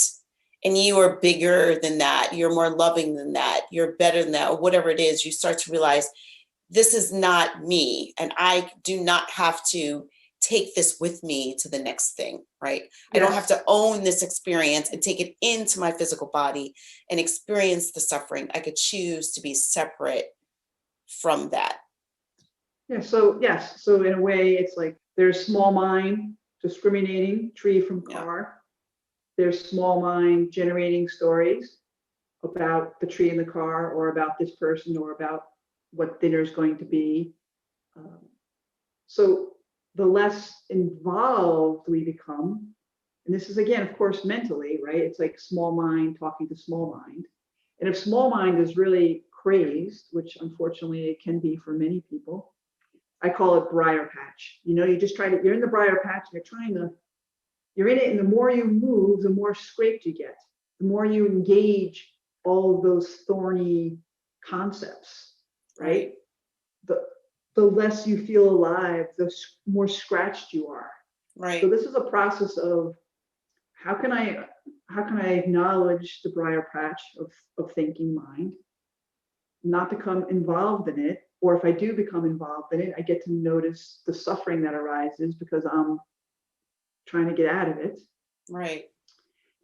And you are bigger than that. You're more loving than that. You're better than that, or whatever it is. You start to realize this is not me. And I do not have to take this with me to the next thing, right? Yes. I don't have to own this experience and take it into my physical body and experience the suffering. I could choose to be separate from that. Yeah, so yes, so in a way, it's like there's small mind discriminating tree from car. There's small mind generating stories about the tree in the car, or about this person, or about what dinner is going to be. So the less involved we become, and this is again, of course, mentally, right? It's like small mind talking to small mind. And if small mind is really crazed, which unfortunately it can be for many people, I call it briar patch. You know, you just try to, you're in the briar patch and you're in it, and the more you move, the more scraped you get. The more you engage all of those thorny concepts, right? The less you feel alive, the more scratched you are. Right. So this is a process of how can I acknowledge the briar patch of thinking mind, not become involved in it, or if I do become involved in it, I get to notice the suffering that arises because I'm trying to get out of it. Right.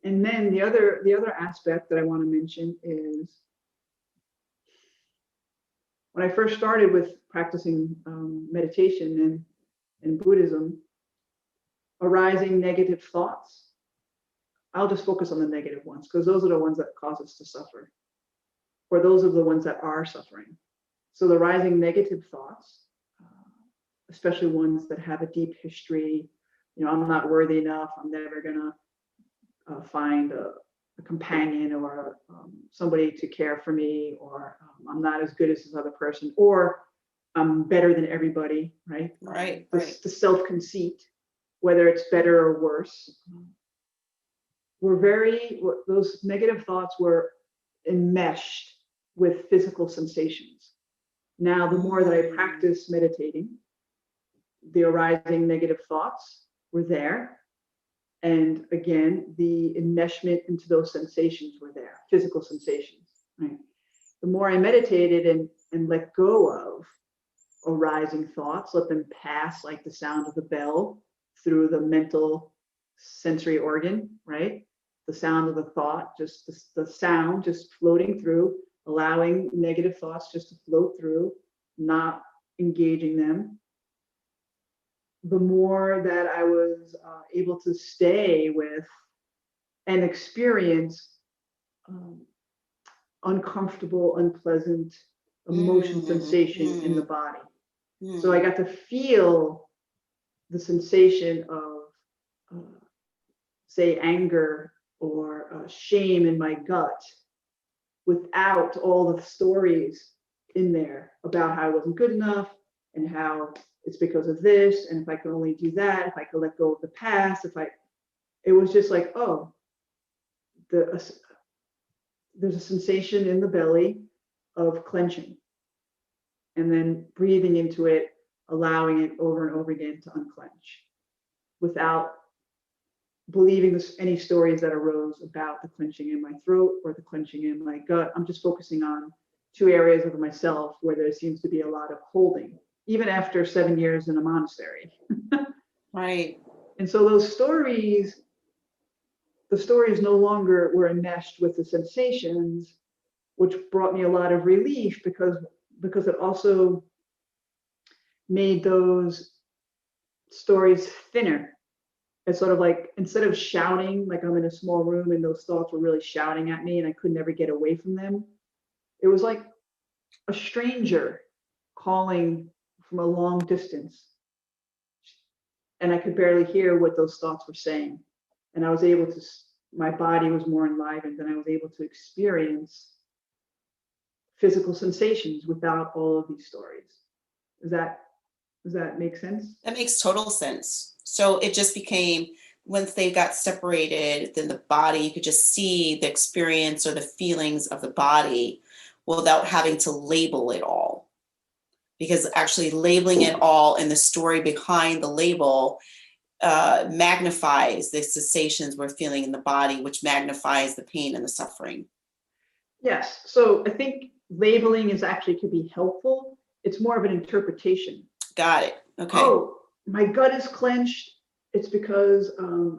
And then the other aspect that I want to mention is when I first started with practicing meditation and Buddhism, arising negative thoughts, I'll just focus on the negative ones because those are the ones that cause us to suffer, or those are the ones that are suffering. So the rising negative thoughts, especially ones that have a deep history, you know, I'm not worthy enough, I'm never gonna find a companion or somebody to care for me, or I'm not as good as this other person, or I'm better than everybody, right? Right. The self-conceit, whether it's better or worse. Those negative thoughts were enmeshed with physical sensations. Now, the more that I practice meditating, the arising negative thoughts were there. And again, the enmeshment into those sensations were there, physical sensations, right? The more I meditated and let go of arising thoughts, let them pass like the sound of the bell through the mental sensory organ, right? The sound of the thought, just the sound just floating through, allowing negative thoughts just to float through, not engaging them. The more that I was able to stay with and experience uncomfortable, unpleasant emotion sensation in the body. So I got to feel the sensation of, say, anger or shame in my gut without all the stories in there about how I wasn't good enough and how it's because of this, and if I could only do that, if I could let go of the past, it was just like, oh, there's a sensation in the belly of clenching, and then breathing into it, allowing it over and over again to unclench without believing any stories that arose about the clenching in my throat or the clenching in my gut. I'm just focusing on two areas of myself where there seems to be a lot of holding, even after 7 years in a monastery. Right. And so the stories no longer were enmeshed with the sensations, which brought me a lot of relief because it also made those stories thinner. It's sort of like, instead of shouting, like I'm in a small room and those thoughts were really shouting at me and I could never get away from them, it was like a stranger calling from a long distance. And I could barely hear what those thoughts were saying. And I was able to, my body was more enlivened and I was able to experience physical sensations without all of these stories. Does that make sense? That makes total sense. So it just became, once they got separated, then the body, you could just see the experience or the feelings of the body without having to label it all. Because actually labeling it all and the story behind the label magnifies the sensations we're feeling in the body, which magnifies the pain and the suffering. Yes. So I think labeling could be helpful. It's more of an interpretation. Got it. Okay. Oh, my gut is clenched. It's because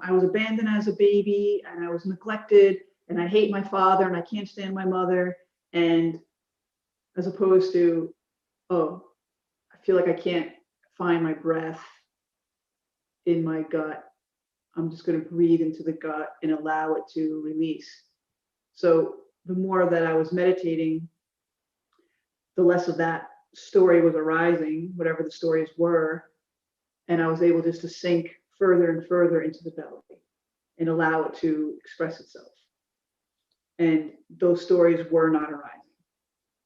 I was abandoned as a baby and I was neglected and I hate my father and I can't stand my mother. And as opposed to, oh, I feel like I can't find my breath in my gut. I'm just going to breathe into the gut and allow it to release. So the more that I was meditating, the less of that story was arising, whatever the stories were. And I was able just to sink further and further into the belly and allow it to express itself. And those stories were not arising.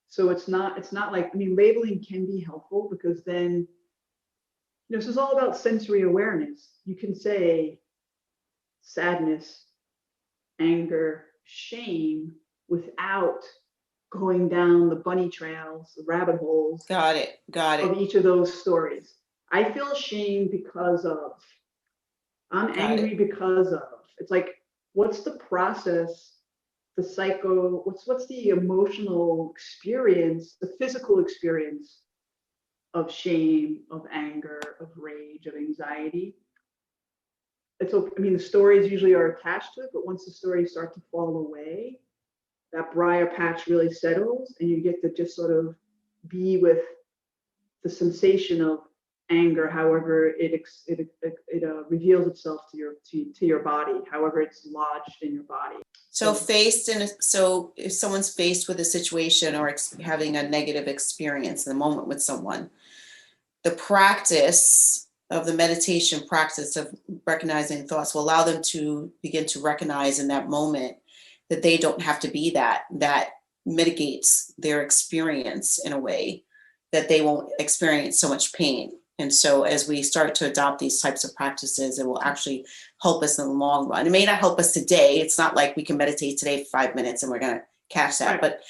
So it's not like, I mean, labeling can be helpful because then, this is all about sensory awareness. You can say sadness, anger, shame without going down the bunny trails, the rabbit holes. Got it. Of each of those stories. I feel shame because of, I'm angry because of. It's like, what's the process, what's the emotional experience, the physical experience of shame, of anger, of rage, of anxiety? The stories usually are attached to it, but once the stories start to fall away, that briar patch really settles and you get to just sort of be with the sensation of anger, however it reveals itself to your body, however it's lodged in your body. So if someone's faced with a situation or having a negative experience in the moment with someone, the practice of the meditation practice of recognizing thoughts will allow them to begin to recognize in that moment that they don't have to be that mitigates their experience in a way that they won't experience so much pain. And so as we start to adopt these types of practices, it will actually help us in the long run. It may not help us today. It's not like we can meditate today for 5 minutes and we're going to catch that. Right. But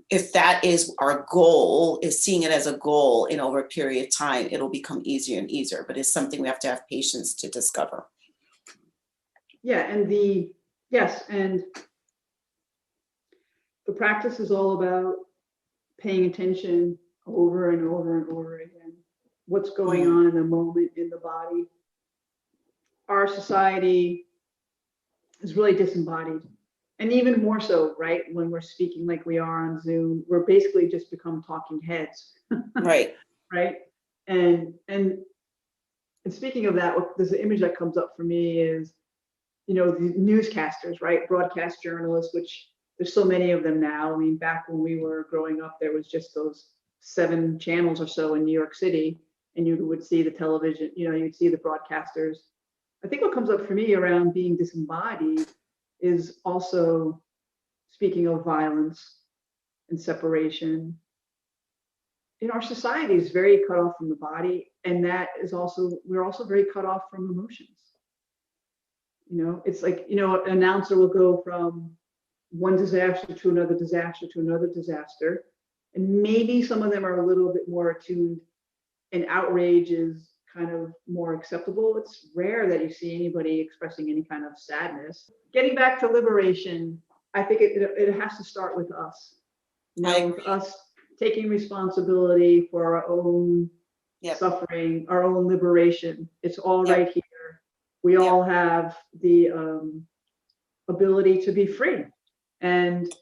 if that is our goal, is seeing it as a goal in over a period of time, it'll become easier and easier. But it's something we have to have patience to discover. Yeah, and the practice is all about paying attention over and over and over again. What's going on in the moment in the body. Our society is really disembodied. And even more so, right, when we're speaking like we are on Zoom, we're basically just become talking heads. Right. Right. And speaking of that, there's an image that comes up for me is, the newscasters, right? Broadcast journalists, which there's so many of them now. I mean, back when we were growing up, there was just those 7 channels or so in New York City, and you would see the television, you'd see the broadcasters. I think what comes up for me around being disembodied is also, speaking of violence and separation, in our society is very cut off from the body, and that is also, we're also very cut off from emotions. It's like, an announcer will go from one disaster to another disaster to another disaster, and maybe some of them are a little bit more attuned, and outrage is kind of more acceptable. It's rare that you see anybody expressing any kind of sadness. Getting back to liberation, I think it has to start with us. With us taking responsibility for our own suffering, our own liberation. It's all right here. We all have the ability to be free. And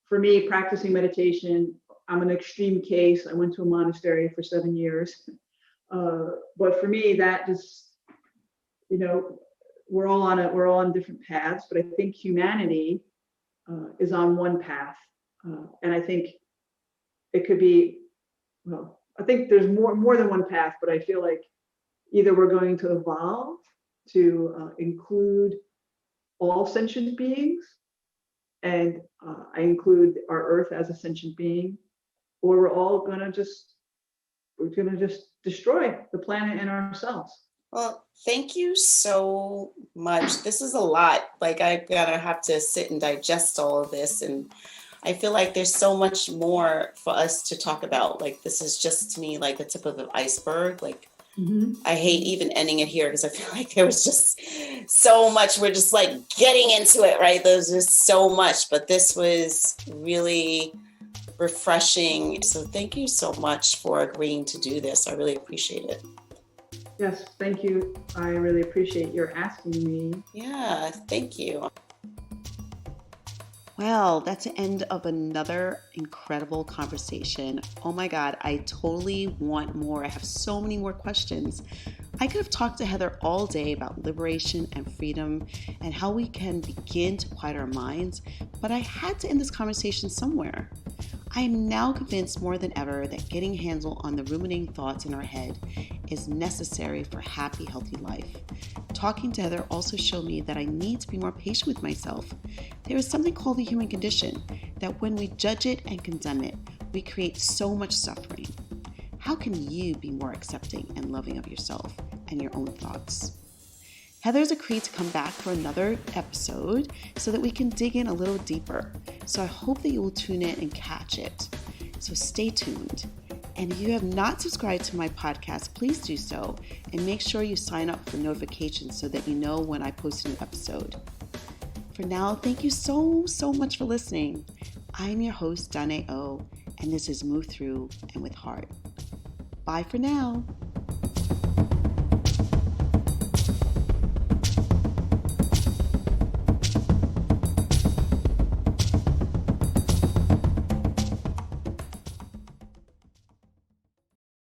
for me, practicing meditation, I'm an extreme case. I went to a monastery for 7 years. But for me, that just, we're all on different paths, but I think humanity is on one path. And I think it could be, I think there's more than one path, but I feel like either we're going to evolve to include all sentient beings, and I include our Earth as a sentient being, or we're all gonna just destroy the planet and ourselves. Well, thank you so much. This is a lot. Like, I gotta have to sit and digest all of this, and I feel like there's so much more for us to talk about. Like, this is just, to me, like the tip of the iceberg. Like, I hate even ending it here because I feel like there was just so much. We're just like getting into it, right? There's just so much, but this was really refreshing. So thank you so much for agreeing to do this. I really appreciate it. Yes, thank you. I really appreciate your asking me. Yeah, thank you. Well, that's the end of another incredible conversation. Oh my God, I totally want more. I have so many more questions. I could have talked to Heather all day about liberation and freedom and how we can begin to quiet our minds, but I had to end this conversation somewhere. I am now convinced more than ever that getting a handle on the ruminating thoughts in our head is necessary for a happy, healthy life. Talking to Heather also showed me that I need to be more patient with myself. There is something called the human condition, that when we judge it and condemn it, we create so much suffering. How can you be more accepting and loving of yourself and your own thoughts? Heather's agreed to come back for another episode so that we can dig in a little deeper. So I hope that you will tune in and catch it. So stay tuned. And if you have not subscribed to my podcast, please do so. And make sure you sign up for notifications so that you know when I post a new episode. For now, thank you so much for listening. I'm your host, Danae O, and this is Move Through and With Heart. Bye for now.